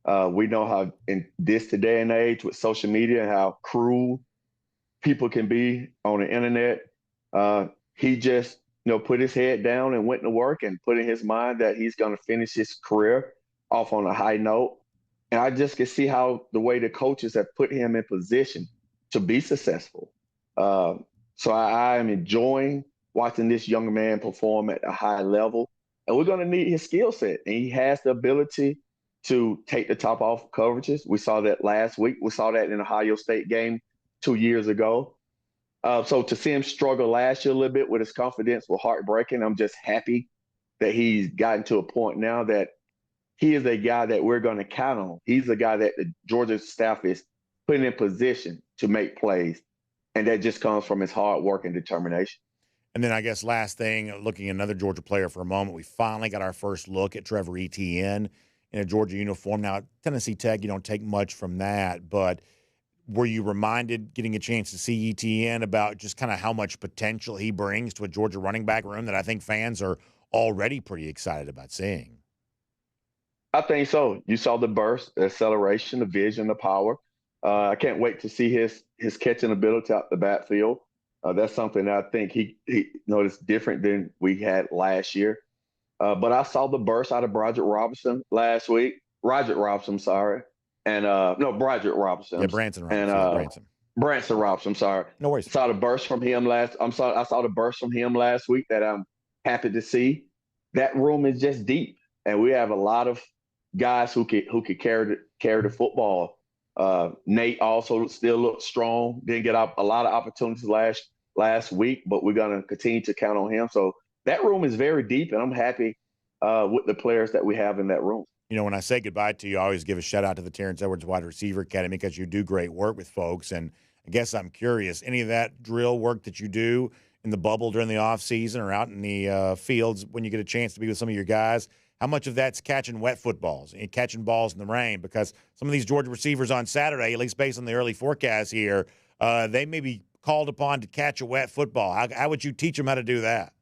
We know how in this today and age with social media, how cruel people can be on the internet. He just, put his head down and went to work and put in his mind that he's going to finish his career off on a high note. And I just can see how the way the coaches have put him in position to be successful. So I am enjoying watching this young man perform at a high level. And we're going to need his skill set. And he has the ability to take the top off coverages. We saw that last week. We saw that in the Ohio State game 2 years ago. So to see him struggle last year a little bit with his confidence was heartbreaking. I'm just happy that he's gotten to a point now that he is a guy that we're going to count on. He's a guy that the Georgia staff is putting in position to make plays. And that just comes from his hard work and determination. And then I guess last thing, looking at another Georgia player for a moment, we finally got our first look at Trevor Etienne in a Georgia uniform. Now, Tennessee Tech, you don't take much from that, but were you reminded getting a chance to see Etienne about just kind of how much potential he brings to a Georgia running back room that I think fans are already pretty excited about seeing? I think so. You saw the burst, the acceleration, the vision, the power. I can't wait to see his catching ability out the backfield. That's something that I think he noticed different than we had last year. But I saw the burst out of Broderick Robinson last week. Broderick Robinson. Yeah, Branson Robinson. Branson Robinson, sorry. No worries. I saw the burst from him I saw the burst from him last week that I'm happy to see. That room is just deep. and we have a lot of guys who could carry the football. Nate also still looks strong. Didn't get a lot of opportunities last week, but we're going to continue to count on him. So that room is very deep, and I'm happy with the players that we have in that room. You know, when I say goodbye to you, I always give a shout out to the Terrence Edwards Wide Receiver Academy because you do great work with folks. And I guess I'm curious, any of that drill work that you do in the bubble during the offseason or out in the fields when you get a chance to be with some of your guys, how much of that's catching wet footballs and catching balls in the rain? Because some of these Georgia receivers on Saturday, at least based on the early forecast here, they may be called upon to catch a wet football. How would you teach them how to do that?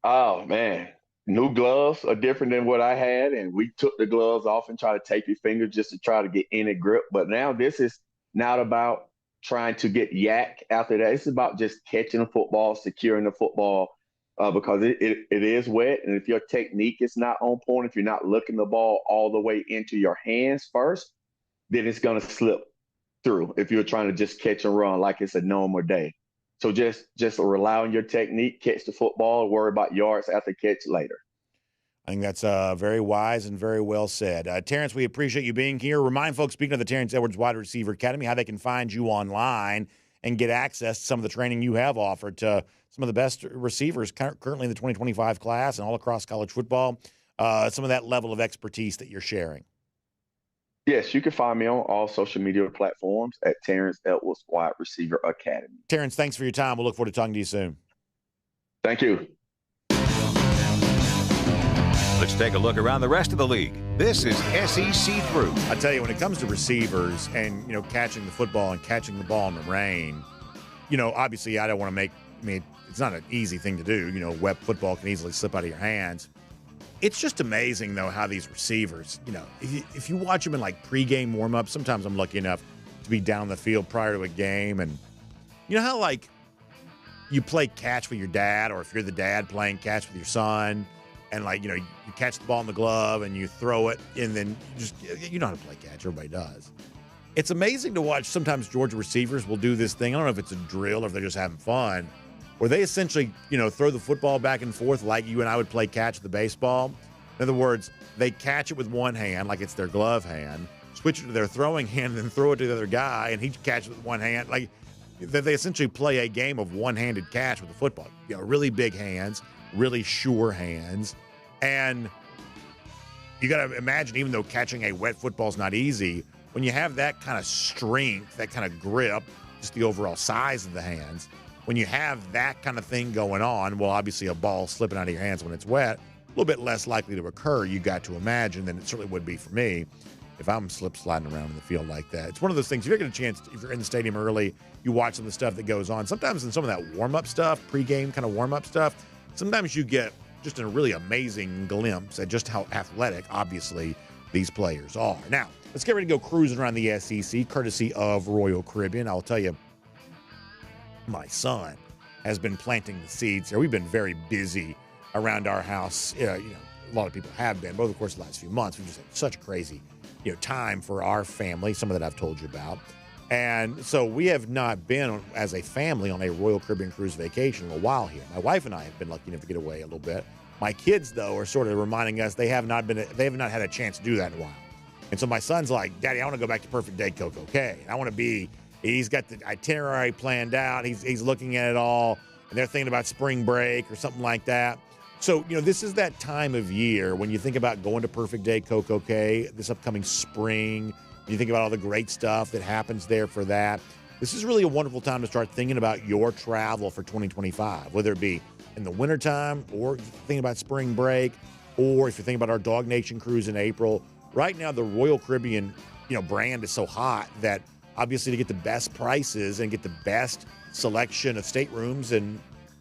Oh, man. New gloves are different than what I had, and we took the gloves off and tried to tape your fingers just to try to get any grip. But now this is not about trying to get yak after that. It's about just catching the football, securing the football, because it is wet. And if your technique is not on point, if you're not looking the ball all the way into your hands first, then it's going to slip through if you're trying to just catch and run like it's a normal day. So just rely on your technique, catch the football, worry about yards after catch later. I think that's very wise and very well said. Terrence, we appreciate you being here. Remind folks, speaking of the Terrence Edwards Wide Receiver Academy, how they can find you online and get access to some of the training you have offered to some of the best receivers currently in the 2025 class and all across college football, some of that level of expertise that you're sharing. Yes, you can find me on all social media platforms at Terrence Edwards Wide Receiver Academy. Terrence, thanks for your time. We'll look forward to talking to you soon. Thank you. Let's take a look around the rest of the league. This is SEC Through. I tell you, when it comes to receivers and, you know, catching the football and catching the ball in the rain, you know, obviously I don't want to it's not an easy thing to do. You know, wet football can easily slip out of your hands. It's just amazing, though, how these receivers, you know, if you watch them in, like, pregame warm-ups, sometimes I'm lucky enough to be down the field prior to a game. And you know how, like, you play catch with your dad, or if you're the dad playing catch with your son, and, like, you know, you catch the ball in the glove and you throw it, and then you know how to play catch. Everybody does. It's amazing to watch. Sometimes Georgia receivers will do this thing. I don't know if it's a drill or if they're just having fun, where they essentially, you know, throw the football back and forth like you and I would play catch with the baseball. In other words, they catch it with one hand, like it's their glove hand, switch it to their throwing hand, and then throw it to the other guy, and he catches it with one hand. Like, they essentially play a game of one-handed catch with the football. You know, really big hands, really sure hands. And you got to imagine, even though catching a wet football is not easy, when you have that kind of strength, that kind of grip, just the overall size of the hands, when you have that kind of thing going on, well, obviously a ball slipping out of your hands when it's wet, a little bit less likely to occur, you got to imagine, than it certainly would be for me if I'm sliding around in the field like that. It's one of those things, if you get a chance, if you're in the stadium early, you watch some of the stuff that goes on. Sometimes in some of that warm-up stuff, pregame kind of warm-up stuff, sometimes you get just a really amazing glimpse at just how athletic, obviously, these players are. Now, let's get ready to go cruising around the SEC, courtesy of Royal Caribbean. I'll tell you, my son has been planting the seeds here. We've been very busy around our house. You know, a lot of people have been, but over the course of the last few months, we've just had such crazy, you know, time for our family, some of that I've told you about. And so we have not been, as a family, on a Royal Caribbean cruise vacation in a while here. My wife and I have been lucky enough to get away a little bit. My kids, though, are sort of reminding us they have not had a chance to do that in a while. And so my son's like, Daddy, I want to go back to Perfect Day Coco Cay. I want to be. He's got the itinerary planned out. He's looking at it all, and they're thinking about spring break or something like that. So, you know, this is that time of year when you think about going to Perfect Day Coco Cay this upcoming spring. You think about all the great stuff that happens there for that. This is really a wonderful time to start thinking about your travel for 2025, whether it be in the wintertime or if you're thinking about spring break, or if you're thinking about our Dawg Nation cruise in April. Right now, the Royal Caribbean, you know, brand is so hot that obviously to get the best prices and get the best selection of staterooms and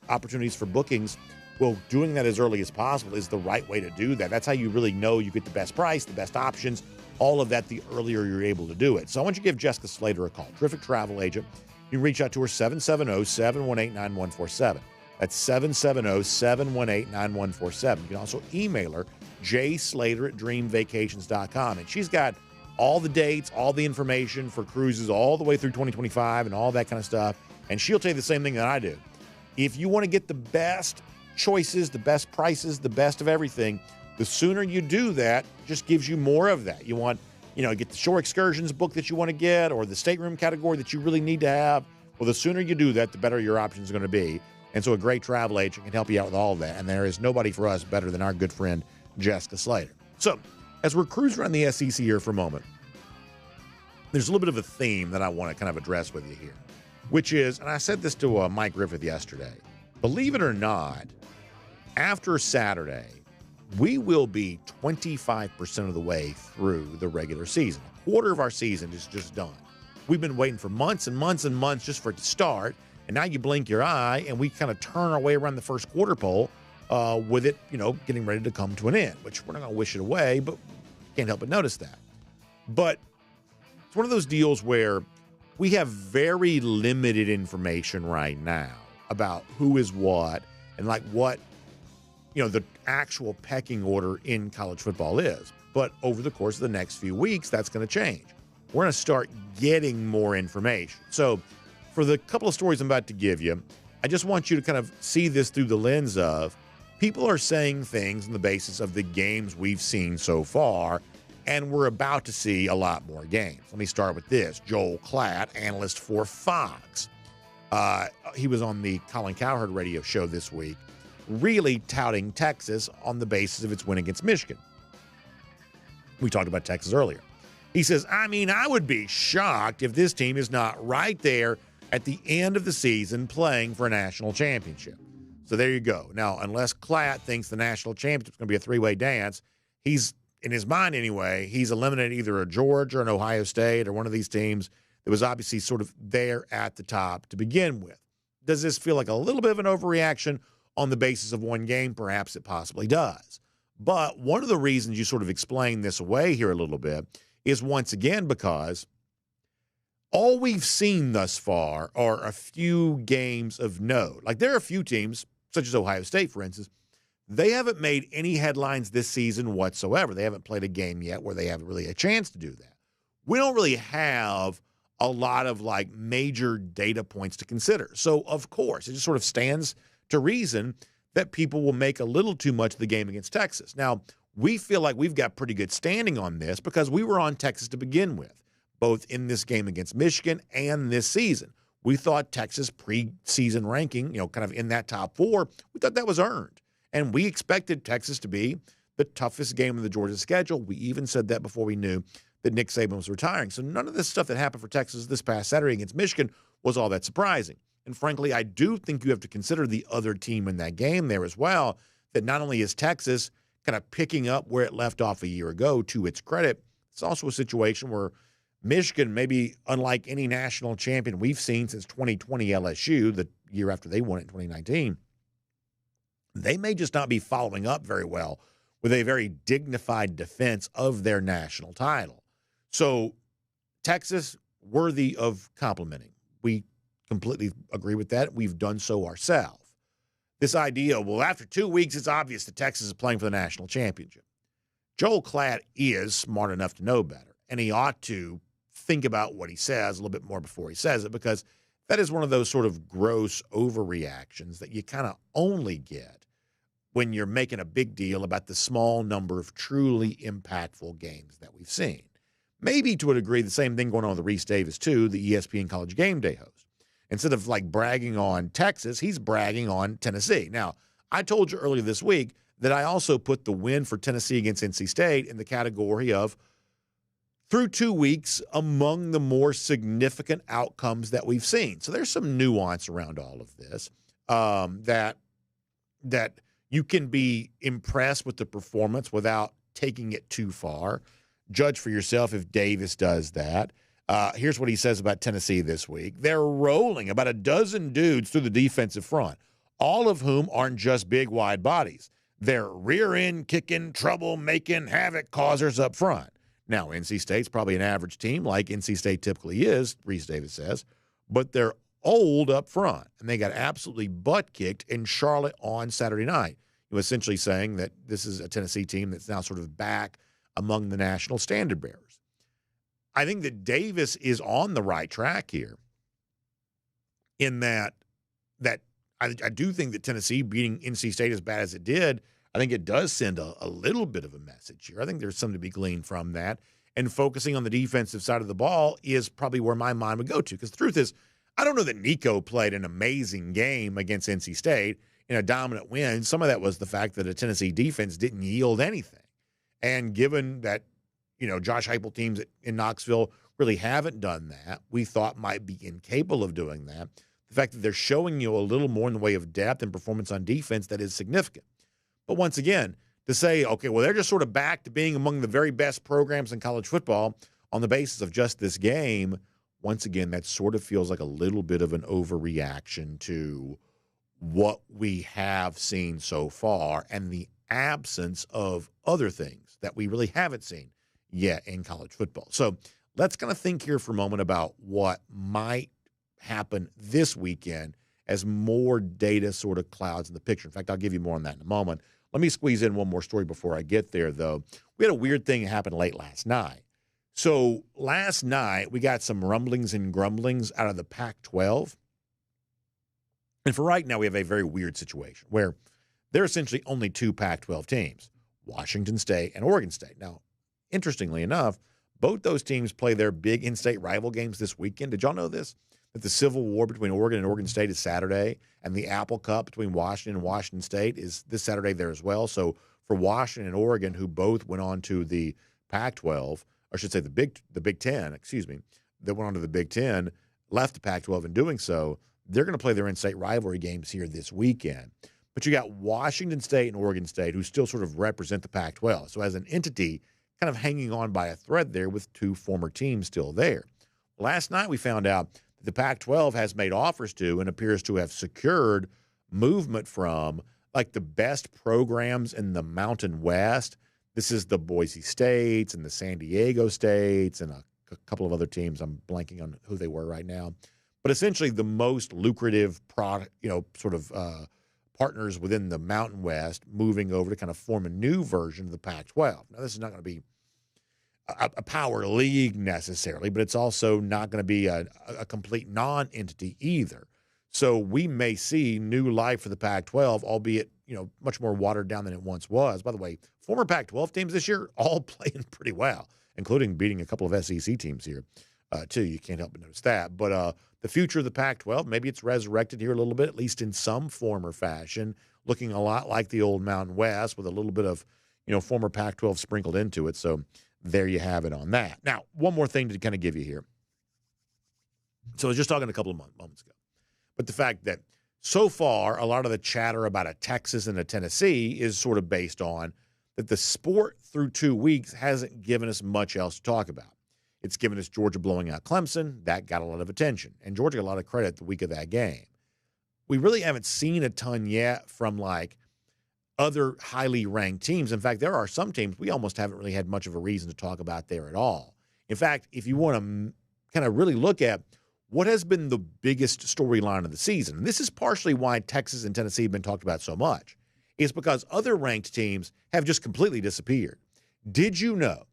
opportunities for bookings, well, doing that as early as possible is the right way to do that. That's how you really know you get the best price, the best options, all of that the earlier you're able to do it. So I want you to give Jessica Slater a call, terrific travel agent. You can reach out to her, 770-718-9147. That's 770-718-9147. You can also email her, jslater@dreamvacations.com. And she's got all the dates, all the information for cruises all the way through 2025 and all that kind of stuff. And she'll tell you the same thing that I do. If you want to get the best choices, the best prices, the best of everything, The sooner you do that, just gives you more of that. You want, get the shore excursions book that you want to get or the stateroom category that you really need to have. Well, the sooner you do that, the better your options are going to be. And so a great travel agent can help you out with all of that. And there is nobody for us better than our good friend, Jessica Slater. So as we're cruising around the SEC here for a moment, there's a little bit of a theme that I want to kind of address with you here, which is, and I said this to Mike Griffith yesterday, believe it or not, after Saturday, we will be 25% of the way through the regular season. A quarter of our season is just done. We've been waiting for months and months and months just for it to start. And now you blink your eye and we kind of turn our way around the first quarter pole with it, getting ready to come to an end, which we're not going to wish it away, but can't help but notice that. But it's one of those deals where we have very limited information right now about who is what and like what, the actual pecking order in college football is. But over the course of the next few weeks, that's going to change. We're going to start getting more information. So for the couple of stories I'm about to give you, I just want you to kind of see this through the lens of people are saying things on the basis of the games we've seen so far, and we're about to see a lot more games. Let me start with this. Joel Klatt, analyst for Fox. He was on the Colin Cowherd radio show this week, really touting Texas on the basis of its win against Michigan. We talked about Texas earlier. He says, I would be shocked if this team is not right there at the end of the season playing for a national championship. So there you go. Now, unless Klatt thinks the national championship is going to be a three-way dance, he's, in his mind anyway, he's eliminated either a Georgia or an Ohio State or one of these teams that was obviously sort of there at the top to begin with. Does this feel like a little bit of an overreaction on the basis of one game? Perhaps it possibly does. But one of the reasons you sort of explain this away here a little bit is once again because all we've seen thus far are a few games of note. Like there are a few teams, such as Ohio State, for instance, they haven't made any headlines this season whatsoever. They haven't played a game yet where they have really a chance to do that. We don't really have a lot of like major data points to consider. So, of course, it just sort of stands to reason that people will make a little too much of the game against Texas. Now, we feel like we've got pretty good standing on this because we were on Texas to begin with, both in this game against Michigan and this season. We thought Texas preseason ranking, kind of in that top four, we thought that was earned. And we expected Texas to be the toughest game of the Georgia schedule. We even said that before we knew that Nick Saban was retiring. So none of this stuff that happened for Texas this past Saturday against Michigan was all that surprising. And frankly, I do think you have to consider the other team in that game there as well, that not only is Texas kind of picking up where it left off a year ago, to its credit, it's also a situation where Michigan, maybe unlike any national champion we've seen since 2020 LSU, the year after they won it in 2019, they may just not be following up very well with a very dignified defense of their national title. So Texas, worthy of complimenting. We completely agree with that. We've done so ourselves. This idea, well, after 2 weeks, it's obvious that Texas is playing for the national championship. Joel Klatt is smart enough to know better, and he ought to think about what he says a little bit more before he says it, because that is one of those sort of gross overreactions that you kind of only get when you're making a big deal about the small number of truly impactful games that we've seen. Maybe to a degree, the same thing going on with Rece Davis, too, the ESPN College Game Day host. Instead of like bragging on Texas, he's bragging on Tennessee. Now, I told you earlier this week that I also put the win for Tennessee against NC State in the category of, through 2 weeks, among the more significant outcomes that we've seen. So there's some nuance around all of this that you can be impressed with the performance without taking it too far. Judge for yourself if Davis does that. Here's what he says about Tennessee this week. They're rolling about a dozen dudes through the defensive front, all of whom aren't just big, wide bodies. They're rear-end kicking, trouble-making, havoc causers up front. Now, NC State's probably an average team, like NC State typically is, Rece Davis says, but they're old up front, and they got absolutely butt-kicked in Charlotte on Saturday night. He was essentially saying that this is a Tennessee team that's now sort of back among the national standard bearers. I think that Davis is on the right track here in that I do think that Tennessee beating NC State as bad as it did, I think it does send a little bit of a message here. I think there's something to be gleaned from that. And focusing on the defensive side of the ball is probably where my mind would go to. Because the truth is, I don't know that Nico played an amazing game against NC State in a dominant win. Some of that was the fact that a Tennessee defense didn't yield anything. And given that, Josh Heupel teams in Knoxville really haven't done that, we thought might be incapable of doing that. The fact that they're showing you a little more in the way of depth and performance on defense, that is significant. But once again, to say, okay, well, they're just sort of back to being among the very best programs in college football on the basis of just this game, once again, that sort of feels like a little bit of an overreaction to what we have seen so far and the absence of other things that we really haven't seen yet in college football. So let's kind of think here for a moment about what might happen this weekend as more data sort of clouds in the picture. In fact, I'll give you more on that in a moment. Let me squeeze in one more story before I get there, though. We had a weird thing happen late last night. So last night, we got some rumblings and grumblings out of the Pac-12. And for right now, we have a very weird situation where there are essentially only two Pac-12 teams, Washington State and Oregon State. Now, interestingly enough, both those teams play their big in-state rival games this weekend. Did y'all know this? That the Civil War between Oregon and Oregon State is Saturday, and the Apple Cup between Washington and Washington State is this Saturday there as well. So for Washington and Oregon, who both went on to the Pac-12, or I should say the Big Ten, that went on to the Big Ten, left the Pac-12 in doing so, they're going to play their in-state rivalry games here this weekend. But you got Washington State and Oregon State, who still sort of represent the Pac-12. So as an entity, kind of hanging on by a thread there with two former teams still there. Last night we found out the Pac-12 has made offers to and appears to have secured movement from like the best programs in the Mountain West. This is the Boise States and the San Diego States and a couple of other teams. I'm blanking on who they were right now. But essentially the most lucrative product, partners within the Mountain West moving over to kind of form a new version of the Pac-12. Now, this is not going to be a power league necessarily, but it's also not going to be a complete non-entity either. So we may see new life for the Pac-12, albeit, much more watered down than it once was. By the way, former Pac-12 teams this year all playing pretty well, including beating a couple of SEC teams here, too. You can't help but notice that. But the future of the Pac-12, maybe it's resurrected here a little bit, at least in some form or fashion, looking a lot like the old Mountain West with a little bit of, former Pac-12 sprinkled into it. So there you have it on that. Now, one more thing to kind of give you here. So I was just talking a couple of moments ago. But the fact that so far, a lot of the chatter about a Texas and a Tennessee is sort of based on that the sport through 2 weeks hasn't given us much else to talk about. It's given us Georgia blowing out Clemson. That got a lot of attention. And Georgia got a lot of credit the week of that game. We really haven't seen a ton yet from like other highly ranked teams. In fact, there are some teams we almost haven't really had much of a reason to talk about there at all. In fact, if you want to kind of really look at what has been the biggest storyline of the season, and this is partially why Texas and Tennessee have been talked about so much, is because other ranked teams have just completely disappeared. Did you know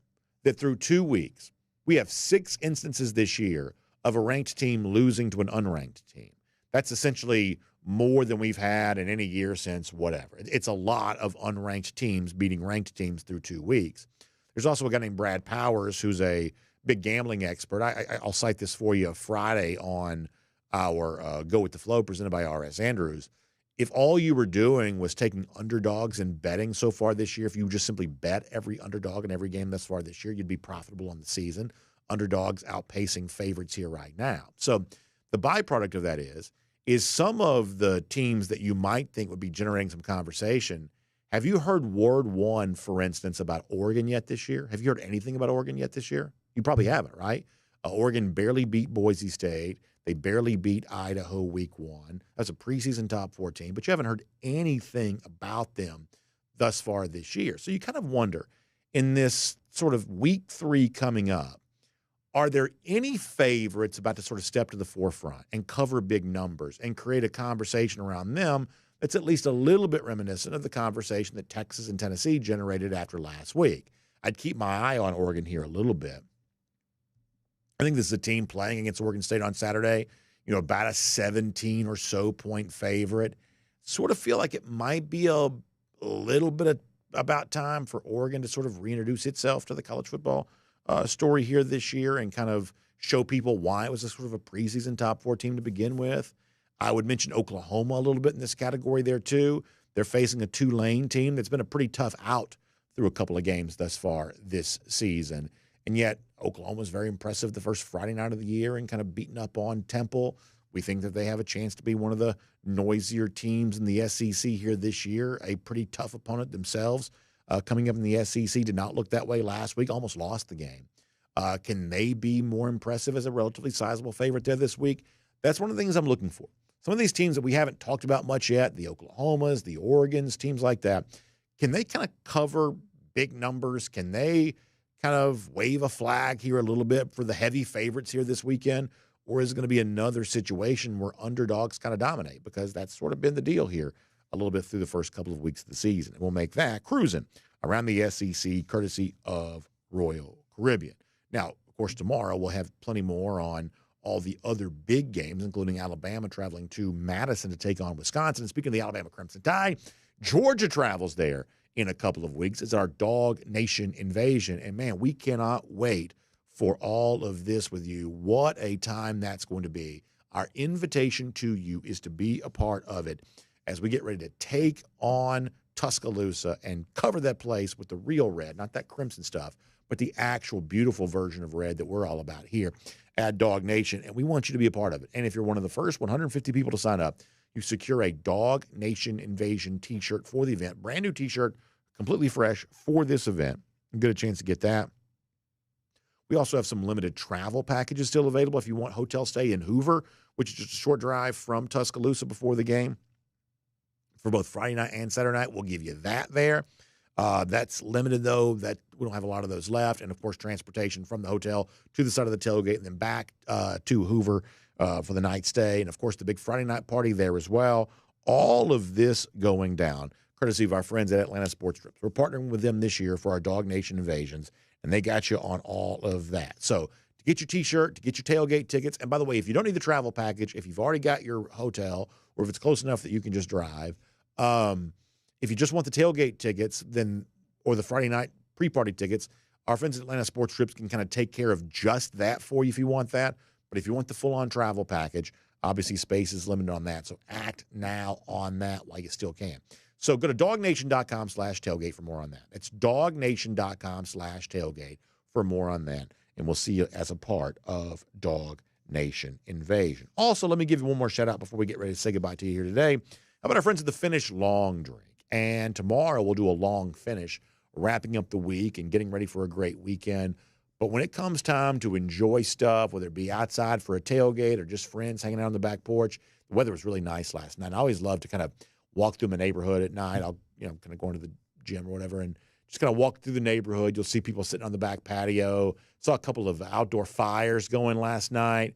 that through 2 weeks, we have 6 instances this year of a ranked team losing to an unranked team? That's essentially more than we've had in any year since whatever. It's a lot of unranked teams beating ranked teams through 2 weeks. There's also a guy named Brad Powers, who's a big gambling expert. I'll cite this for you Friday on our Go With The Flow presented by R.S. Andrews. If all you were doing was taking underdogs and betting so far this year, if you just simply bet every underdog in every game thus far this year, you'd be profitable on the season. Underdogs outpacing favorites here right now. So the byproduct of that is some of the teams that you might think would be generating some conversation. Have you heard word one, for instance, about Oregon yet this year? Have you heard anything about Oregon yet this year? You probably haven't, right? Oregon barely beat Boise State. They barely beat Idaho week 1. That's a preseason top 4 team, but you haven't heard anything about them thus far this year. So you kind of wonder, in this sort of week 3 coming up, are there any favorites about to sort of step to the forefront and cover big numbers and create a conversation around them that's at least a little bit reminiscent of the conversation that Texas and Tennessee generated after last week? I'd keep my eye on Oregon here a little bit. I think this is a team playing against Oregon State on Saturday, about a 17 or so point favorite. Sort of feel like it might be a a little bit about time for Oregon to sort of reintroduce itself to the college football story here this year and kind of show people why it was a sort of a preseason top 4 team to begin with. I would mention Oklahoma a little bit in this category there too. They're facing a Tulane team that's been a pretty tough out through a couple of games thus far this season. And yet Oklahoma's very impressive the first Friday night of the year and kind of beating up on Temple. We think that they have a chance to be one of the noisier teams in the SEC here this year, a pretty tough opponent themselves. Coming up in the SEC did not look that way last week, almost lost the game. Can they be more impressive as a relatively sizable favorite there this week? That's one of the things I'm looking for. Some of these teams that we haven't talked about much yet, the Oklahomas, the Oregons, teams like that, can they kind of cover big numbers? Can they kind of wave a flag here a little bit for the heavy favorites here this weekend? Or is it going to be another situation where underdogs kind of dominate? Because that's sort of been the deal here a little bit through the first couple of weeks of the season. And we'll make that cruising around the SEC courtesy of Royal Caribbean. Now, of course, tomorrow we'll have plenty more on all the other big games, including Alabama traveling to Madison to take on Wisconsin. And speaking of the Alabama Crimson Tide, Georgia travels there in a couple of weeks. It's our DawgNation invasion. And, man, we cannot wait for all of this with you. What a time that's going to be. Our invitation to you is to be a part of it as we get ready to take on Tuscaloosa and cover that place with the real red, not that crimson stuff, but the actual beautiful version of red that we're all about here at DawgNation. And we want you to be a part of it. And if you're one of the first 150 people to sign up, you secure a DawgNation Invasion t-shirt for the event. Brand new t-shirt, completely fresh for this event. You get a chance to get that. We also have some limited travel packages still available if you want hotel stay in Hoover, which is just a short drive from Tuscaloosa before the game. For both Friday night and Saturday night, we'll give you that there. That's limited, though. That we don't have a lot of those left. And, of course, transportation from the hotel to the side of the tailgate and then back to Hoover for the night stay. And, of course, the big Friday night party there as well. All of this going down courtesy of our friends at Atlanta Sports Trips. We're partnering with them this year for our DawgNation Invasions, and they got you on all of that. So to get your T-shirt, to get your tailgate tickets, and by the way, if you don't need the travel package, if you've already got your hotel or if it's close enough that you can just drive, if you just want the tailgate tickets, then or the Friday night pre-party tickets, our friends at Atlanta Sports Trips can kind of take care of just that for you if you want that. But if you want the full-on travel package, obviously space is limited on that. So act now on that while you still can. So go to DawgNation.com/tailgate for more on that. It's DawgNation.com/tailgate for more on that. And we'll see you as a part of DawgNation Invasion. Also, let me give you one more shout out before we get ready to say goodbye to you here today. How about our friends at the Finish Long Drink? And tomorrow we'll do a long finish, wrapping up the week and getting ready for a great weekend. But when it comes time to enjoy stuff, whether it be outside for a tailgate or just friends hanging out on the back porch, the weather was really nice last night. I always love to kind of walk through my neighborhood at night. I'll, kind of go into the gym or whatever and just kind of walk through the neighborhood. You'll see people sitting on the back patio. Saw a couple of outdoor fires going last night.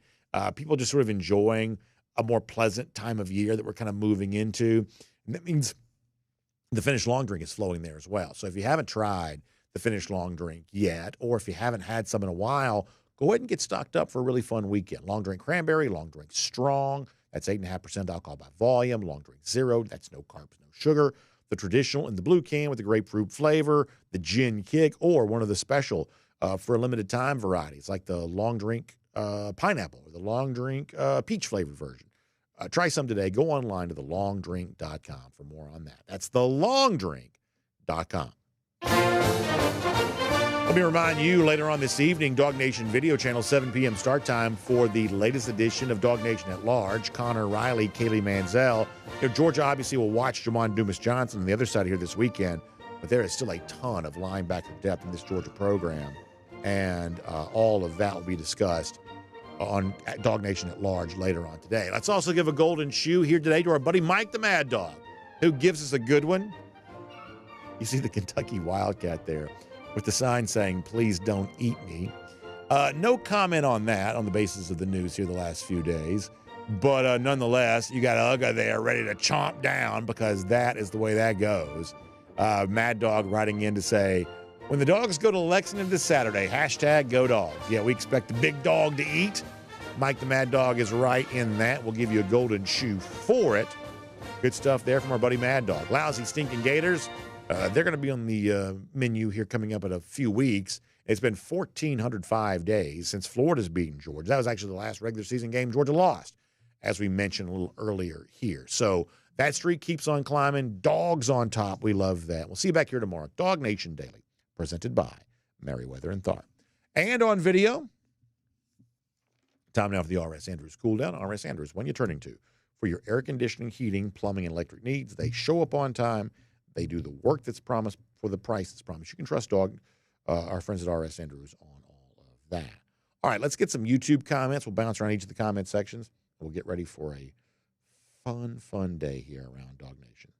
People just sort of enjoying a more pleasant time of year that we're kind of moving into. And that means the Finish Long Drink is flowing there as well. So if you haven't tried the Finish Long Drink yet, or if you haven't had some in a while, go ahead and get stocked up for a really fun weekend. Long Drink Cranberry, Long Drink Strong, that's 8.5% alcohol by volume. Long Drink Zero, that's no carbs, no sugar. The traditional in the blue can with the grapefruit flavor, the gin kick, or one of the special for a limited time varieties like the Long Drink Pineapple or the Long Drink Peach flavored version. Try some today. Go online to thelongdrink.com for more on that. That's thelongdrink.com. Let me remind you, later on this evening, DawgNation Video Channel, 7 p.m. start time for the latest edition of DawgNation at Large. Connor Riley, Kaylee Manziel. Georgia obviously will watch Jamon Dumas-Johnson on the other side here this weekend, but there is still a ton of linebacker depth in this Georgia program, and all of that will be discussed on DawgNation at Large later on today. Let's also give a golden shoe here today to our buddy Mike the Mad Dog, who gives us a good one. You see the Kentucky Wildcat there with the sign saying, "Please don't eat me." No comment on that on the basis of the news here the last few days. But nonetheless, you got Uga there ready to chomp down because that is the way that goes. Mad Dog writing in to say, when the Dogs go to Lexington this Saturday, #go Dogs. Yeah, we expect the big dog to eat. Mike the Mad Dog is right in that. We'll give you a golden shoe for it. Good stuff there from our buddy Mad Dog. Lousy, stinking Gators. They're going to be on the menu here coming up in a few weeks. It's been 1,405 days since Florida's beaten Georgia. That was actually the last regular season game Georgia lost, as we mentioned a little earlier here. So that streak keeps on climbing. Dogs on top. We love that. We'll see you back here tomorrow. DawgNation Daily, presented by Merriweather and Tharp. And on video, time now for the R.S. Andrews Cool Down. R.S. Andrews, when you're turning to for your air conditioning, heating, plumbing, and electric needs. They show up on time. They do the work that's promised for the price that's promised. You can trust our friends at R.S. Andrews on all of that. All right, let's get some YouTube comments. We'll bounce around each of the comment sections. We'll get ready for a fun day here around Dawg Nation.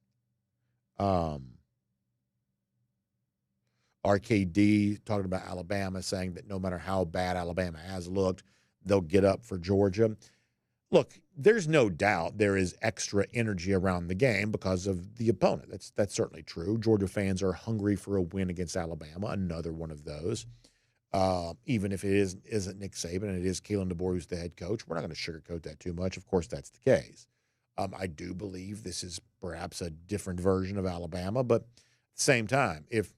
RKD talking about Alabama, saying that no matter how bad Alabama has looked, they'll get up for Georgia. Look, there's no doubt there is extra energy around the game because of the opponent. That's certainly true. Georgia fans are hungry for a win against Alabama, another one of those. Even if it isn't Nick Saban and it is Kalen DeBoer who's the head coach, we're not going to sugarcoat that too much. Of course, that's the case. I do believe this is perhaps a different version of Alabama, but at the same time, if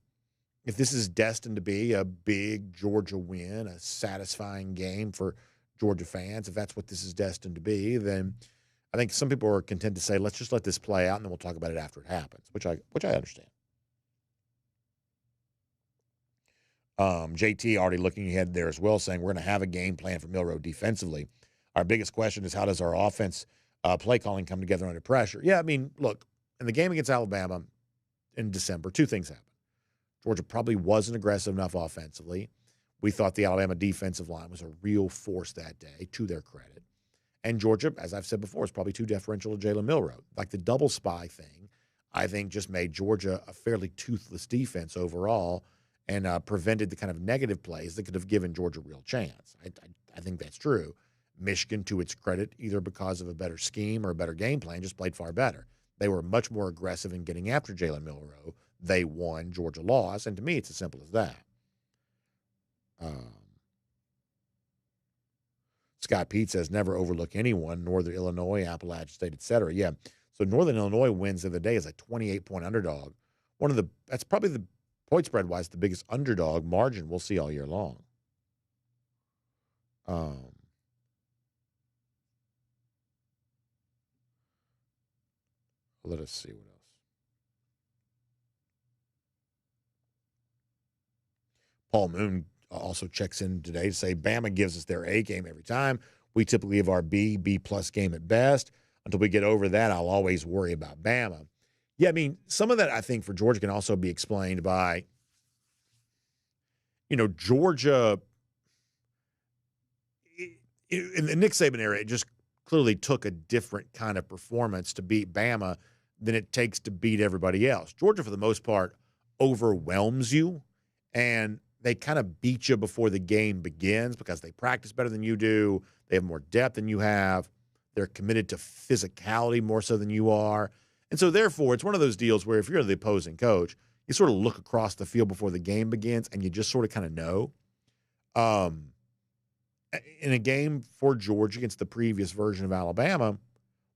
this is destined to be a big Georgia win, a satisfying game for Georgia fans, if that's what this is destined to be, then I think some people are content to say, let's just let this play out and then we'll talk about it after it happens, which I understand. JT already looking ahead there as well, saying we're going to have a game plan for Milroe defensively. Our biggest question is how does our offense play calling come together under pressure? Yeah, I mean, look, in the game against Alabama in December, two things happened. Georgia probably wasn't aggressive enough offensively. We thought the Alabama defensive line was a real force that day, to their credit. And Georgia, as I've said before, is probably too deferential to Jalen Milroe. Like the double spy thing, I think just made Georgia a fairly toothless defense overall and prevented the kind of negative plays that could have given Georgia a real chance. I think that's true. Michigan, to its credit, either because of a better scheme or a better game plan, just played far better. They were much more aggressive in getting after Jalen Milroe. They won, Georgia lost, and to me, it's as simple as that. Scott Pete says, never overlook anyone, Northern Illinois, Appalachian State, etc. Yeah, so Northern Illinois wins the other day as a 28-point underdog. That's probably the point spread-wise the biggest underdog margin we'll see all year long. Let us see what else. Paul Moon also checks in today to say Bama gives us their A game every time. We typically have our B-plus game at best. Until we get over that, I'll always worry about Bama. Yeah, I mean, some of that I think for Georgia can also be explained by, Georgia in the Nick Saban era, it just clearly took a different kind of performance to beat Bama than it takes to beat everybody else. Georgia, for the most part, overwhelms you, and they kind of beat you before the game begins because they practice better than you do. They have more depth than you have. They're committed to physicality more so than you are. And so, therefore, it's one of those deals where if you're the opposing coach, you sort of look across the field before the game begins and you just sort of kind of know. In a game for Georgia against the previous version of Alabama,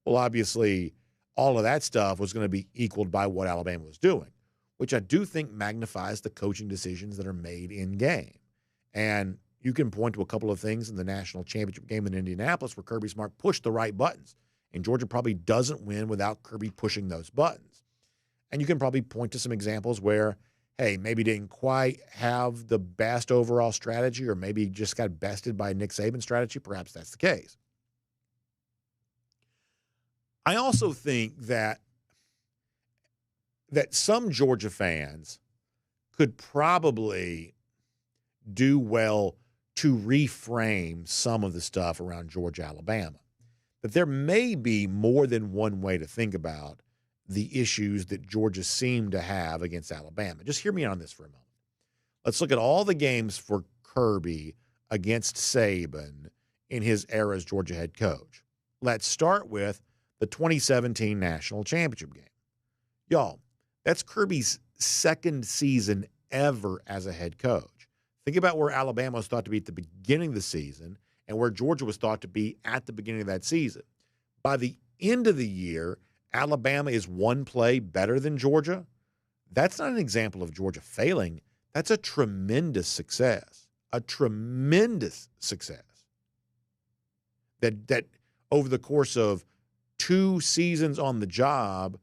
well, obviously, all of that stuff was going to be equaled by what Alabama was doing, which I do think magnifies the coaching decisions that are made in game. And you can point to a couple of things in the national championship game in Indianapolis where Kirby Smart pushed the right buttons. And Georgia probably doesn't win without Kirby pushing those buttons. And you can probably point to some examples where, hey, maybe didn't quite have the best overall strategy or maybe just got bested by Nick Saban's strategy. Perhaps that's the case. I also think that some Georgia fans could probably do well to reframe some of the stuff around Georgia, Alabama. But there may be more than one way to think about the issues that Georgia seemed to have against Alabama. Just hear me on this for a moment. Let's look at all the games for Kirby against Saban in his era as Georgia head coach. Let's start with the 2017 national championship game. Y'all, that's Kirby's second season ever as a head coach. Think about where Alabama was thought to be at the beginning of the season and where Georgia was thought to be at the beginning of that season. By the end of the year, Alabama is one play better than Georgia, that's not an example of Georgia failing. That's a tremendous success. A tremendous success. That over the course of 2 seasons on the job,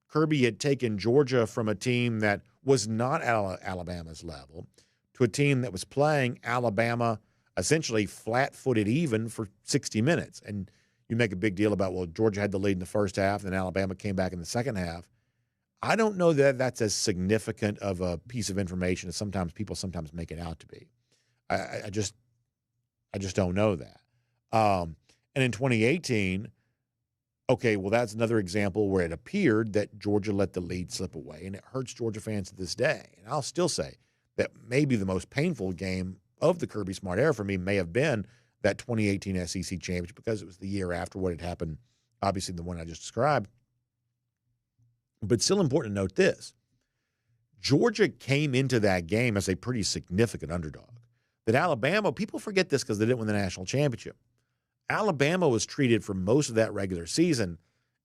Kirby had taken Georgia from a team that was not at Alabama's level to a team that was playing Alabama essentially flat-footed even for 60 minutes. And you make a big deal about, well, Georgia had the lead in the first half, and then Alabama came back in the second half. I don't know that that's as significant of a piece of information as people sometimes make it out to be. I just don't know that. And in 2018, okay, well, that's another example where it appeared that Georgia let the lead slip away, and it hurts Georgia fans to this day. And I'll still say that maybe the most painful game of the Kirby Smart era for me may have been that 2018 SEC championship, because it was the year after what had happened, obviously the one I just described. But still important to note this. Georgia came into that game as a pretty significant underdog. That Alabama, people forget this because they didn't win the national championship. Alabama was treated for most of that regular season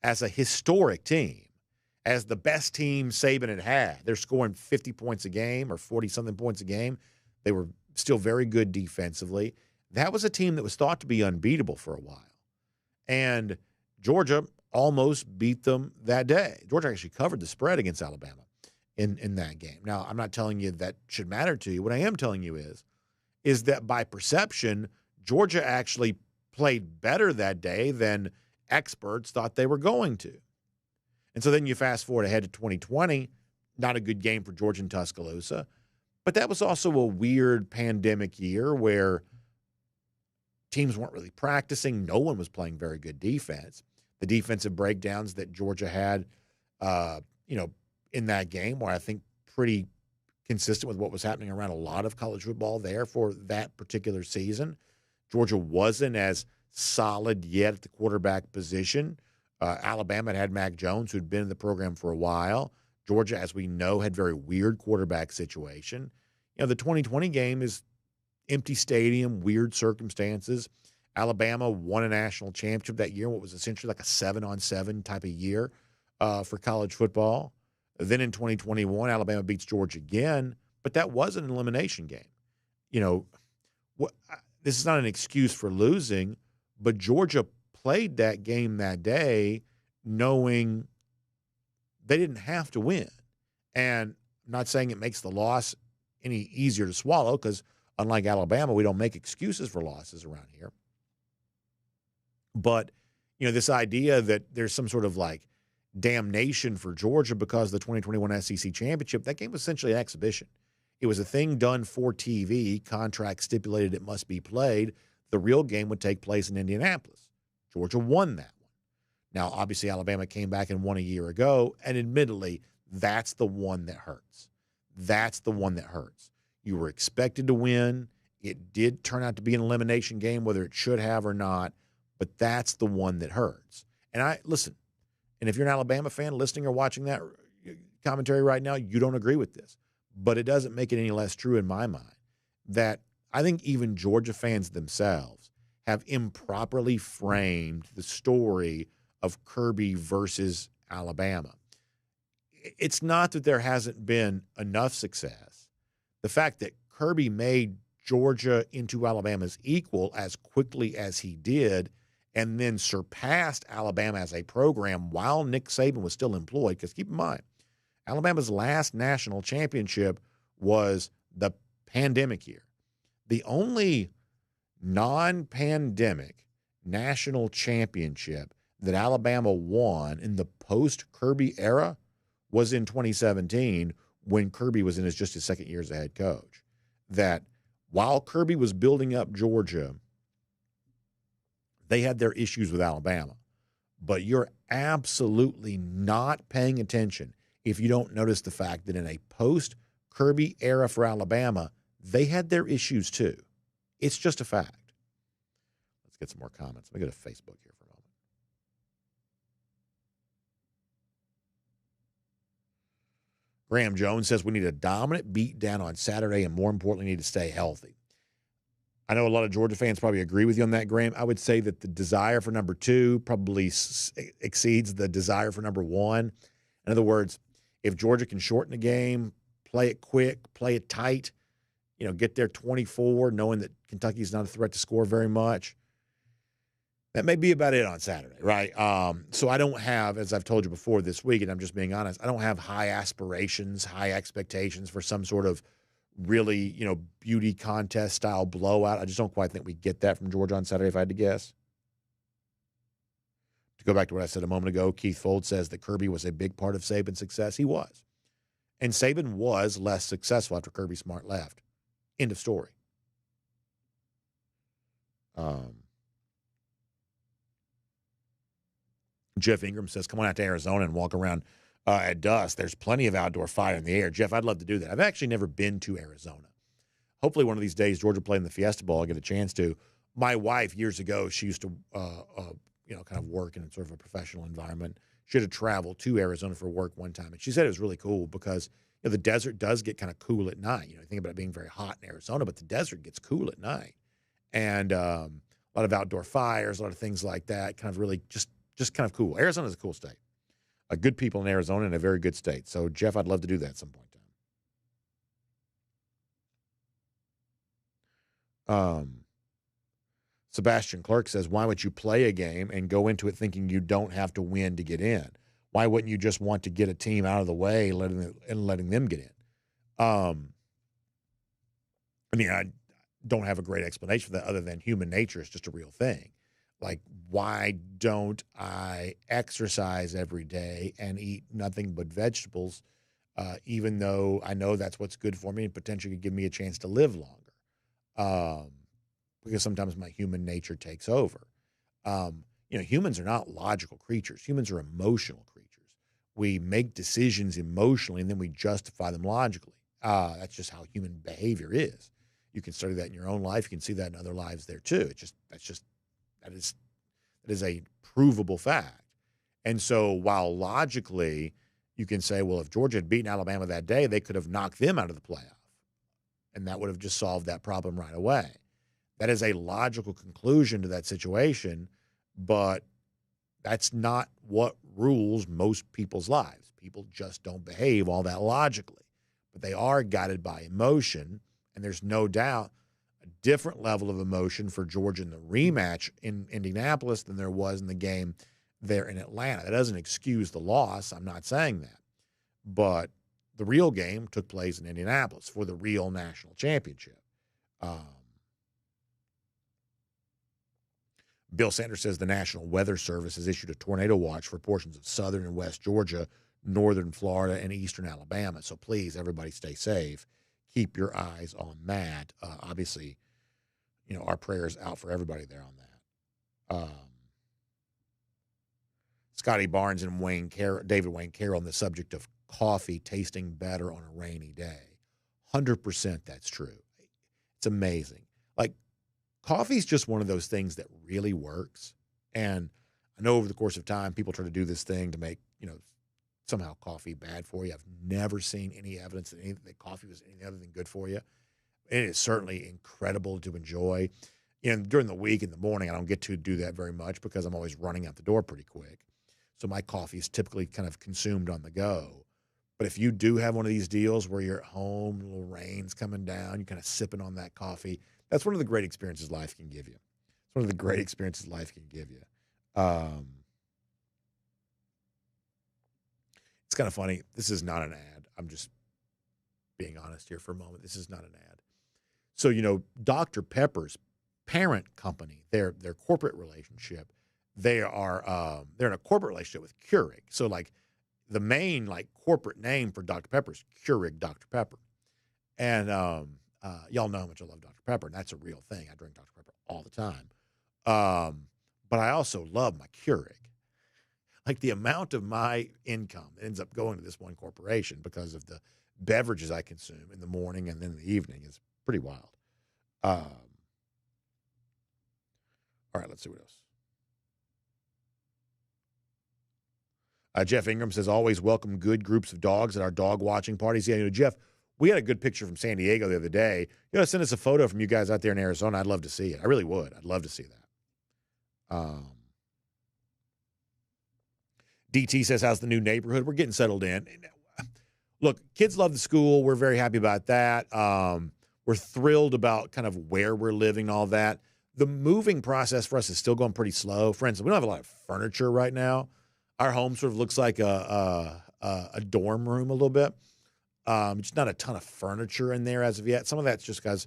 as a historic team, as the best team Saban had. They're scoring 50 points a game or 40-something points a game. They were still very good defensively. That was a team that was thought to be unbeatable for a while. And Georgia almost beat them that day. Georgia actually covered the spread against Alabama in that game. Now, I'm not telling you that should matter to you. What I am telling you is that by perception, Georgia actually played better that day than experts thought they were going to. And so then you fast forward ahead to 2020, not a good game for Georgia in Tuscaloosa, but that was also a weird pandemic year where teams weren't really practicing. No one was playing very good defense. The defensive breakdowns that Georgia had, in that game were, I think, pretty consistent with what was happening around a lot of college football there for that particular season. Georgia wasn't as solid yet at the quarterback position. Alabama had Mac Jones, who'd been in the program for a while. Georgia, as we know, had very weird quarterback situation. The 2020 game is empty stadium, weird circumstances. Alabama won a national championship that year, what was essentially like a 7-on-7 type of year for college football. Then in 2021, Alabama beats Georgia again, but that was an elimination game. This is not an excuse for losing, but Georgia played that game that day knowing they didn't have to win. And I'm not saying it makes the loss any easier to swallow, because unlike Alabama, we don't make excuses for losses around here. But, this idea that there's some sort of like damnation for Georgia because of the 2021 SEC championship, that game was essentially an exhibition. It was a thing done for TV. Contract stipulated it must be played. The real game would take place in Indianapolis. Georgia won that one. Now, obviously, Alabama came back and won a year ago, and admittedly, that's the one that hurts. That's the one that hurts. You were expected to win. It did turn out to be an elimination game, whether it should have or not, but that's the one that hurts. And listen, and if you're an Alabama fan listening or watching that commentary right now, you don't agree with this. But it doesn't make it any less true in my mind that I think even Georgia fans themselves have improperly framed the story of Kirby versus Alabama. It's not that there hasn't been enough success. The fact that Kirby made Georgia into Alabama's equal as quickly as he did and then surpassed Alabama as a program while Nick Saban was still employed, because keep in mind, Alabama's last national championship was the pandemic year. The only non-pandemic national championship that Alabama won in the post-Kirby era was in 2017 when Kirby was in just his second year as a head coach. That while Kirby was building up Georgia, they had their issues with Alabama. But you're absolutely not paying attention if you don't notice the fact that in a post-Kirby era for Alabama, they had their issues too. It's just a fact. Let's get some more comments. Let me go to Facebook here for a moment. Graham Jones says we need a dominant beat down on Saturday and more importantly, need to stay healthy. I know a lot of Georgia fans probably agree with you on that, Graham. I would say that the desire for number 2 probably exceeds the desire for number 1. In other words, if Georgia can shorten the game, play it quick, play it tight, get there 24, knowing that Kentucky's not a threat to score very much, that may be about it on Saturday, right? So I don't have, as I've told you before this week, and I'm just being honest, I don't have high aspirations, high expectations for some sort of really, beauty contest style blowout. I just don't quite think we get that from Georgia on Saturday, if I had to guess. To go back to what I said a moment ago, Keith Fold says that Kirby was a big part of Saban's success. He was. And Saban was less successful after Kirby Smart left. End of story. Jeff Ingram says, come on out to Arizona and walk around at dusk. There's plenty of outdoor fire in the air. Jeff, I'd love to do that. I've actually never been to Arizona. Hopefully one of these days, Georgia playing the Fiesta Bowl, I'll get a chance to. My wife, years ago, she used to, kind of work in sort of a professional environment. She had to travel to Arizona for work one time. And she said it was really cool because the desert does get kind of cool at night. You think about it being very hot in Arizona, but the desert gets cool at night. And a lot of outdoor fires, a lot of things like that, kind of really just kind of cool. Arizona's a cool state. Good people in Arizona and a very good state. So, Jeff, I'd love to do that at some point in time. Sebastian Clark says, why would you play a game and go into it thinking you don't have to win to get in? Why wouldn't you just want to get a team out of the way and letting them get in? I don't have a great explanation for that other than human nature is just a real thing. Like, why don't I exercise every day and eat nothing but vegetables, even though I know that's what's good for me and potentially could give me a chance to live longer? Because sometimes my human nature takes over. Humans are not logical creatures. Humans are emotional creatures. We make decisions emotionally and then we justify them logically. That's just how human behavior is. You can study that in your own life. You can see that in other lives there too. That is a provable fact. And so while logically you can say, well, if Georgia had beaten Alabama that day, they could have knocked them out of the playoff. And that would have just solved that problem right away. That is a logical conclusion to that situation, but that's not what rules most people's lives. People just don't behave all that logically. But they are guided by emotion, and there's no doubt a different level of emotion for Georgia in the rematch in Indianapolis than there was in the game there in Atlanta. That doesn't excuse the loss. I'm not saying that. But the real game took place in Indianapolis for the real national championship. Bill Sanders says the National Weather Service has issued a tornado watch for portions of southern and west Georgia, northern Florida, and eastern Alabama. So please, everybody stay safe. Keep your eyes on that. Obviously, our prayers out for everybody there on that. Scotty Barnes and David Wayne Carroll on the subject of coffee tasting better on a rainy day. 100% that's true. It's amazing. Like, coffee is just one of those things that really works. And I know over the course of time, people try to do this thing to make, somehow coffee bad for you. I've never seen any evidence that coffee was anything other than good for you. It is certainly incredible to enjoy. During the week in the morning, I don't get to do that very much because I'm always running out the door pretty quick. So my coffee is typically kind of consumed on the go. But if you do have one of these deals where you're at home, a little rain's coming down, you're kind of sipping on that coffee, that's one of the great experiences life can give you. It's one of the great experiences life can give you. It's kind of funny. This is not an ad. I'm just being honest here for a moment. This is not an ad. So, Dr. Pepper's parent company, their corporate relationship, they're in a corporate relationship with Keurig. So, like, the main, corporate name for Dr. Pepper is Keurig Dr. Pepper. And y'all know how much I love Dr. Pepper, and that's a real thing. I drink Dr. Pepper all the time. But I also love my Keurig. Like, the amount of my income that ends up going to this one corporation because of the beverages I consume in the morning and then in the evening is pretty wild. All right, let's see what else. Jeff Ingram says, always welcome good groups of dogs at our dog watching parties. Yeah, Jeff, We had a good picture from San Diego the other day. You know, send us a photo from you guys out there in Arizona. I'd love to see it. I really would. I'd love to see that. DT says, how's the new neighborhood? We're getting settled in. Look, kids love the school. We're very happy about that. We're thrilled about kind of where we're living and all that. The moving process for us is still going pretty slow. For instance, we don't have a lot of furniture right now. Our home sort of looks like a dorm room a little bit. Just not a ton of furniture in there as of yet. Some of that's just because,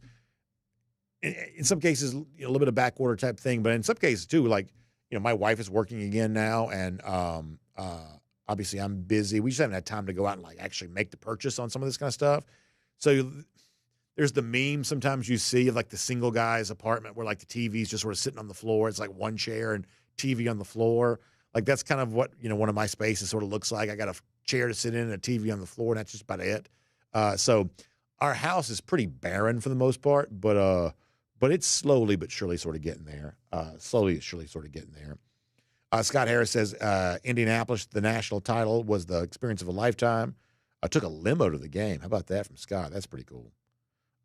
in some cases, a little bit of backorder type thing. But in some cases, too, like, my wife is working again now, and obviously I'm busy. We just haven't had time to go out and, like, actually make the purchase on some of this kind of stuff. So there's the meme sometimes you see of, like, the single guy's apartment where, like, the TV's just sort of sitting on the floor. It's like one chair and TV on the floor. Like, that's kind of what, one of my spaces sort of looks like. I got a chair to sit in and a TV on the floor, and that's just about it. So our house is pretty barren for the most part, but it's slowly but surely sort of getting there. Scott Harris says, Indianapolis, the national title was the experience of a lifetime. I took a limo to the game. How about that from Scott? That's pretty cool.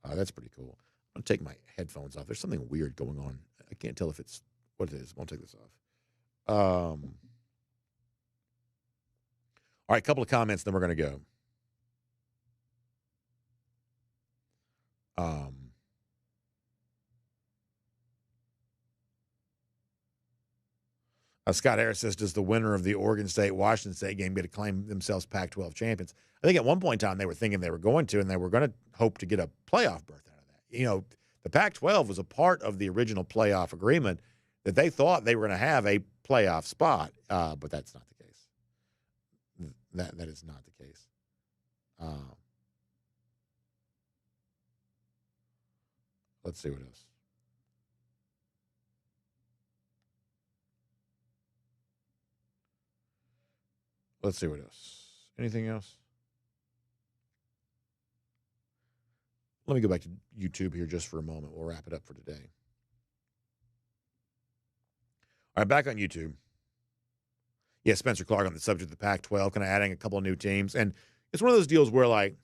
I'm going to take my headphones off. There's something weird going on. I can't tell if it's what it is. I won't take this off. All right, a couple of comments, then we're going to go. Scott Harris says, does the winner of the Oregon State-Washington State game get to claim themselves Pac-12 champions? I think at one point in time they were thinking they were going to, and they were going to hope to get a playoff berth out of that. The Pac-12 was a part of the original playoff agreement that they thought they were going to have a playoff spot, but that's not the case. That is not the case. Let's see what else. Anything else? Let me go back to YouTube here just for a moment. We'll wrap it up for today. All right, back on YouTube. Yeah, Spencer Clark on the subject of the Pac-12, kind of adding a couple of new teams. And it's one of those deals where, like,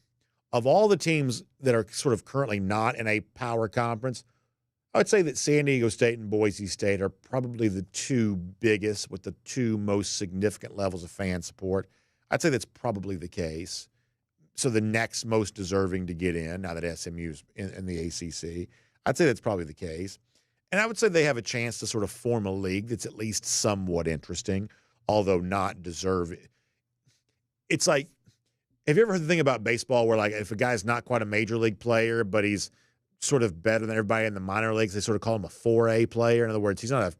of all the teams that are sort of currently not in a power conference, I would say that San Diego State and Boise State are probably the two biggest with the two most significant levels of fan support. I'd say that's probably the case. So the next most deserving to get in, now that SMU's in the ACC, I'd say that's probably the case. And I would say they have a chance to sort of form a league that's at least somewhat interesting, although not deserving. It's like, have you ever heard the thing about baseball where, like, if a guy's not quite a major league player, but he's sort of better than everybody in the minor leagues, they sort of call him a 4A player? In other words, he's not a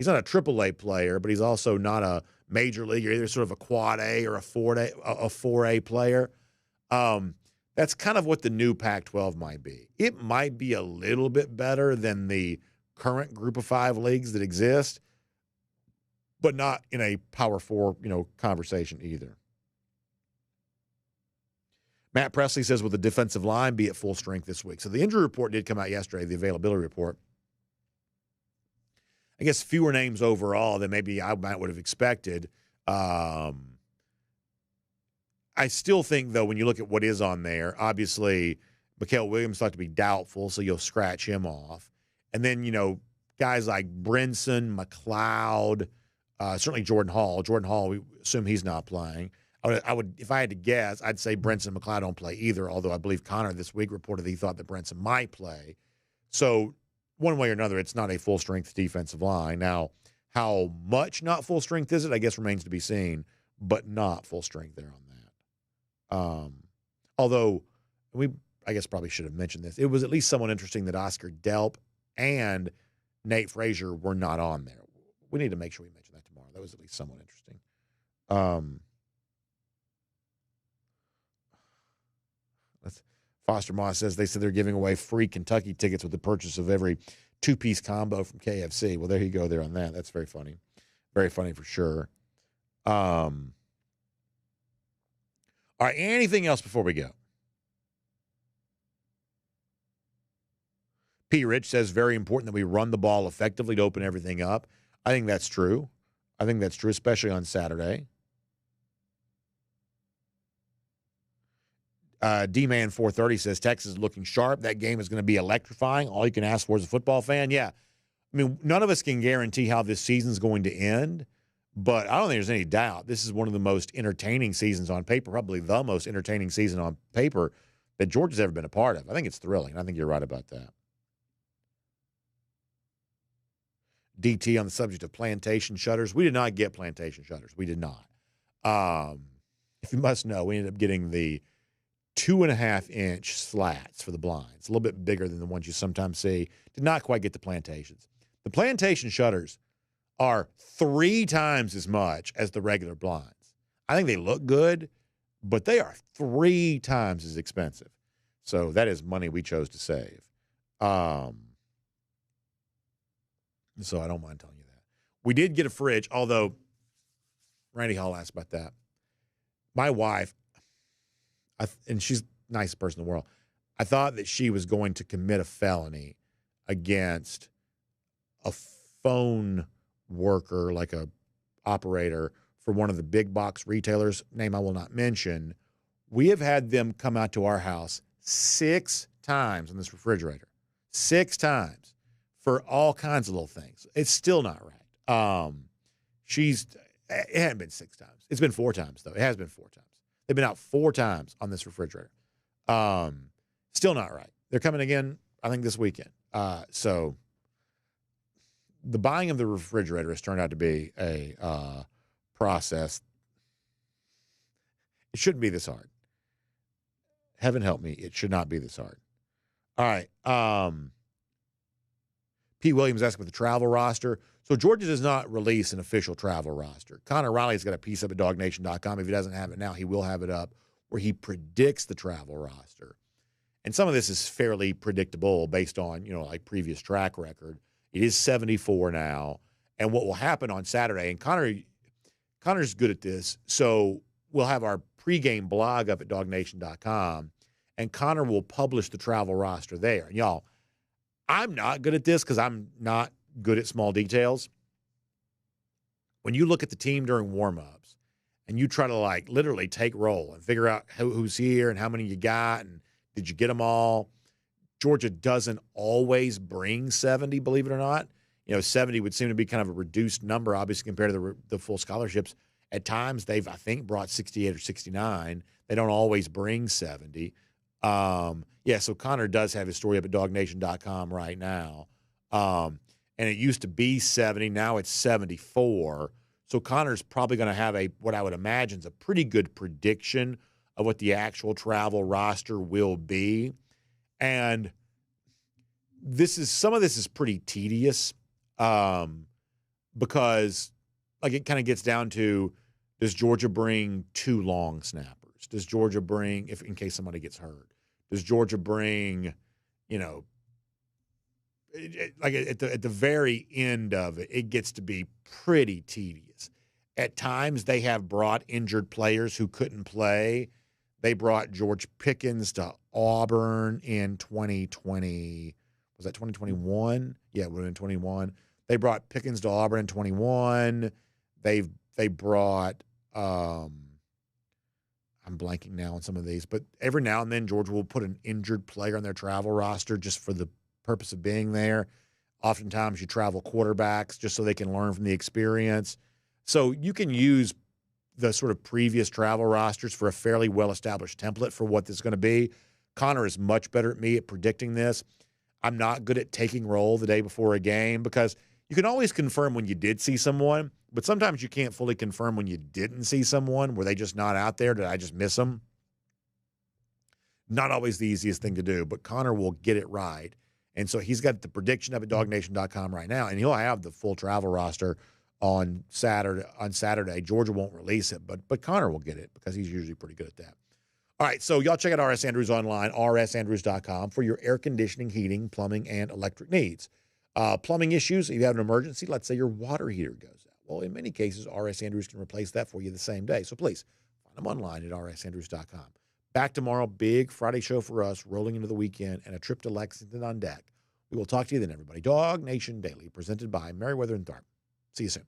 AAA player, but he's also not a major league. You're either sort of a quad A or a 4A player. That's kind of what the new Pac-12 might be. It might be a little bit better than the current group of 5 leagues that exist, but not in a Power 4, conversation either. Matt Presley says, will the defensive line be at full strength this week? So the injury report did come out yesterday, the availability report. I guess fewer names overall than maybe I would have expected. I still think, though, when you look at what is on there, obviously, Mikael Williams thought to be doubtful, so you'll scratch him off. And then, guys like Brinson, McLeod, certainly Jordan Hall. Jordan Hall, we assume he's not playing. I would, if I had to guess, I'd say Brinson and McLeod don't play either, although I believe Connor this week reported that he thought that Brinson might play. So one way or another, it's not a full-strength defensive line. Now, how much not full strength is it, I guess remains to be seen, but not full strength there on that. Although, I guess probably should have mentioned this. It was at least somewhat interesting that Oscar Delp and Nate Frazier were not on there. We need to make sure we mention that tomorrow. That was at least somewhat interesting. Foster Moss says they said they're giving away free Kentucky tickets with the purchase of every 2-piece combo from KFC. Well, there you go there on that. That's very funny. Very funny for sure. All right, anything else before we go? P. Rich says very important that we run the ball effectively to open everything up. I think that's true. Especially on Saturday. D-Man 430 says Texas is looking sharp. That game is going to be electrifying. All you can ask for as a football fan. Yeah. I mean, none of us can guarantee how this season's going to end, but I don't think there's any doubt this is one of the most entertaining seasons on paper, probably the most entertaining season on paper that Georgia's ever been a part of. I think it's thrilling. I think you're right about that. DT on the subject of plantation shutters. We did not get plantation shutters. We did not. If you must know, we ended up getting the 2.5-inch slats for the blinds, a little bit bigger than the ones you sometimes see. Did not quite get the plantations. The plantation shutters are 3 times as much as the regular blinds. I think they look good, but they are 3 times as expensive. So that is money we chose to save. So I don't mind telling you that. We did get a fridge, although Randy Hall asked about that. My wife, and she's the nicest person in the world, I thought that she was going to commit a felony against a phone worker, like a operator for one of the big box retailers, name I will not mention. We have had them come out to our house 6 times on this refrigerator. 6 times. For all kinds of little things. It's still not right. It hadn't been 6 times. It's been 4 times, though. It has been 4 times. They've been out 4 times on this refrigerator. Still not right. They're coming again, I think, this weekend. So the buying of the refrigerator has turned out to be a process. It shouldn't be this hard. Heaven help me. It should not be this hard. All right. P. Williams asking about the travel roster. So Georgia does not release an official travel roster. Connor Riley's got a piece up at DawgNation.com. If he doesn't have it now, he will have it up, where he predicts the travel roster. And some of this is fairly predictable based on, like previous track record. It is 74 now. And what will happen on Saturday, and Connor's good at this, so we'll have our pregame blog up at DawgNation.com, and Connor will publish the travel roster there. And y'all, I'm not good at this because I'm not good at small details. When you look at the team during warmups and you try to literally take roll and figure out who's here and how many you got and did you get them all, Georgia doesn't always bring 70, believe it or not. 70 would seem to be kind of a reduced number, obviously, compared to the full scholarships. At times, they've, I think, brought 68 or 69. They don't always bring 70. So Connor does have his story up at DawgNation.com right now. And it used to be 70. Now it's 74. So Connor's probably going to have what I would imagine is a pretty good prediction of what the actual travel roster will be. And some of this is pretty tedious because it kind of gets down to, does Georgia bring 2 long snappers? Does Georgia bring, in case somebody gets hurt? Does Georgia bring, at the very end of it, it gets to be pretty tedious. At times, they have brought injured players who couldn't play. They brought George Pickens to Auburn in 2020. Was that 2021? Yeah, it would have been 21. They brought Pickens to Auburn in 21. They brought I'm blanking now on some of these, but every now and then Georgia will put an injured player on their travel roster just for the purpose of being there. Oftentimes you travel quarterbacks just so they can learn from the experience. So you can use the sort of previous travel rosters for a fairly well-established template for what this is going to be. Connor is much better at me at predicting this. I'm not good at taking roll the day before a game because you can always confirm when you did see someone, but sometimes you can't fully confirm when you didn't see someone. Were they just not out there? Did I just miss them? Not always the easiest thing to do, but Connor will get it right. And so he's got the prediction up at DawgNation.com right now, and he'll have the full travel roster on Saturday. Georgia won't release it, but Connor will get it because he's usually pretty good at that. All right, so y'all check out RS Andrews online, rsandrews.com, for your air conditioning, heating, plumbing, and electric needs. Plumbing issues, if you have an emergency, let's say your water heater goes out. Well, in many cases, RS Andrews can replace that for you the same day. So please, find them online at rsandrews.com. Back tomorrow, big Friday show for us, rolling into the weekend, and a trip to Lexington on deck. We will talk to you then, everybody. DawgNation Daily, presented by Merriweather and Tharp. See you soon.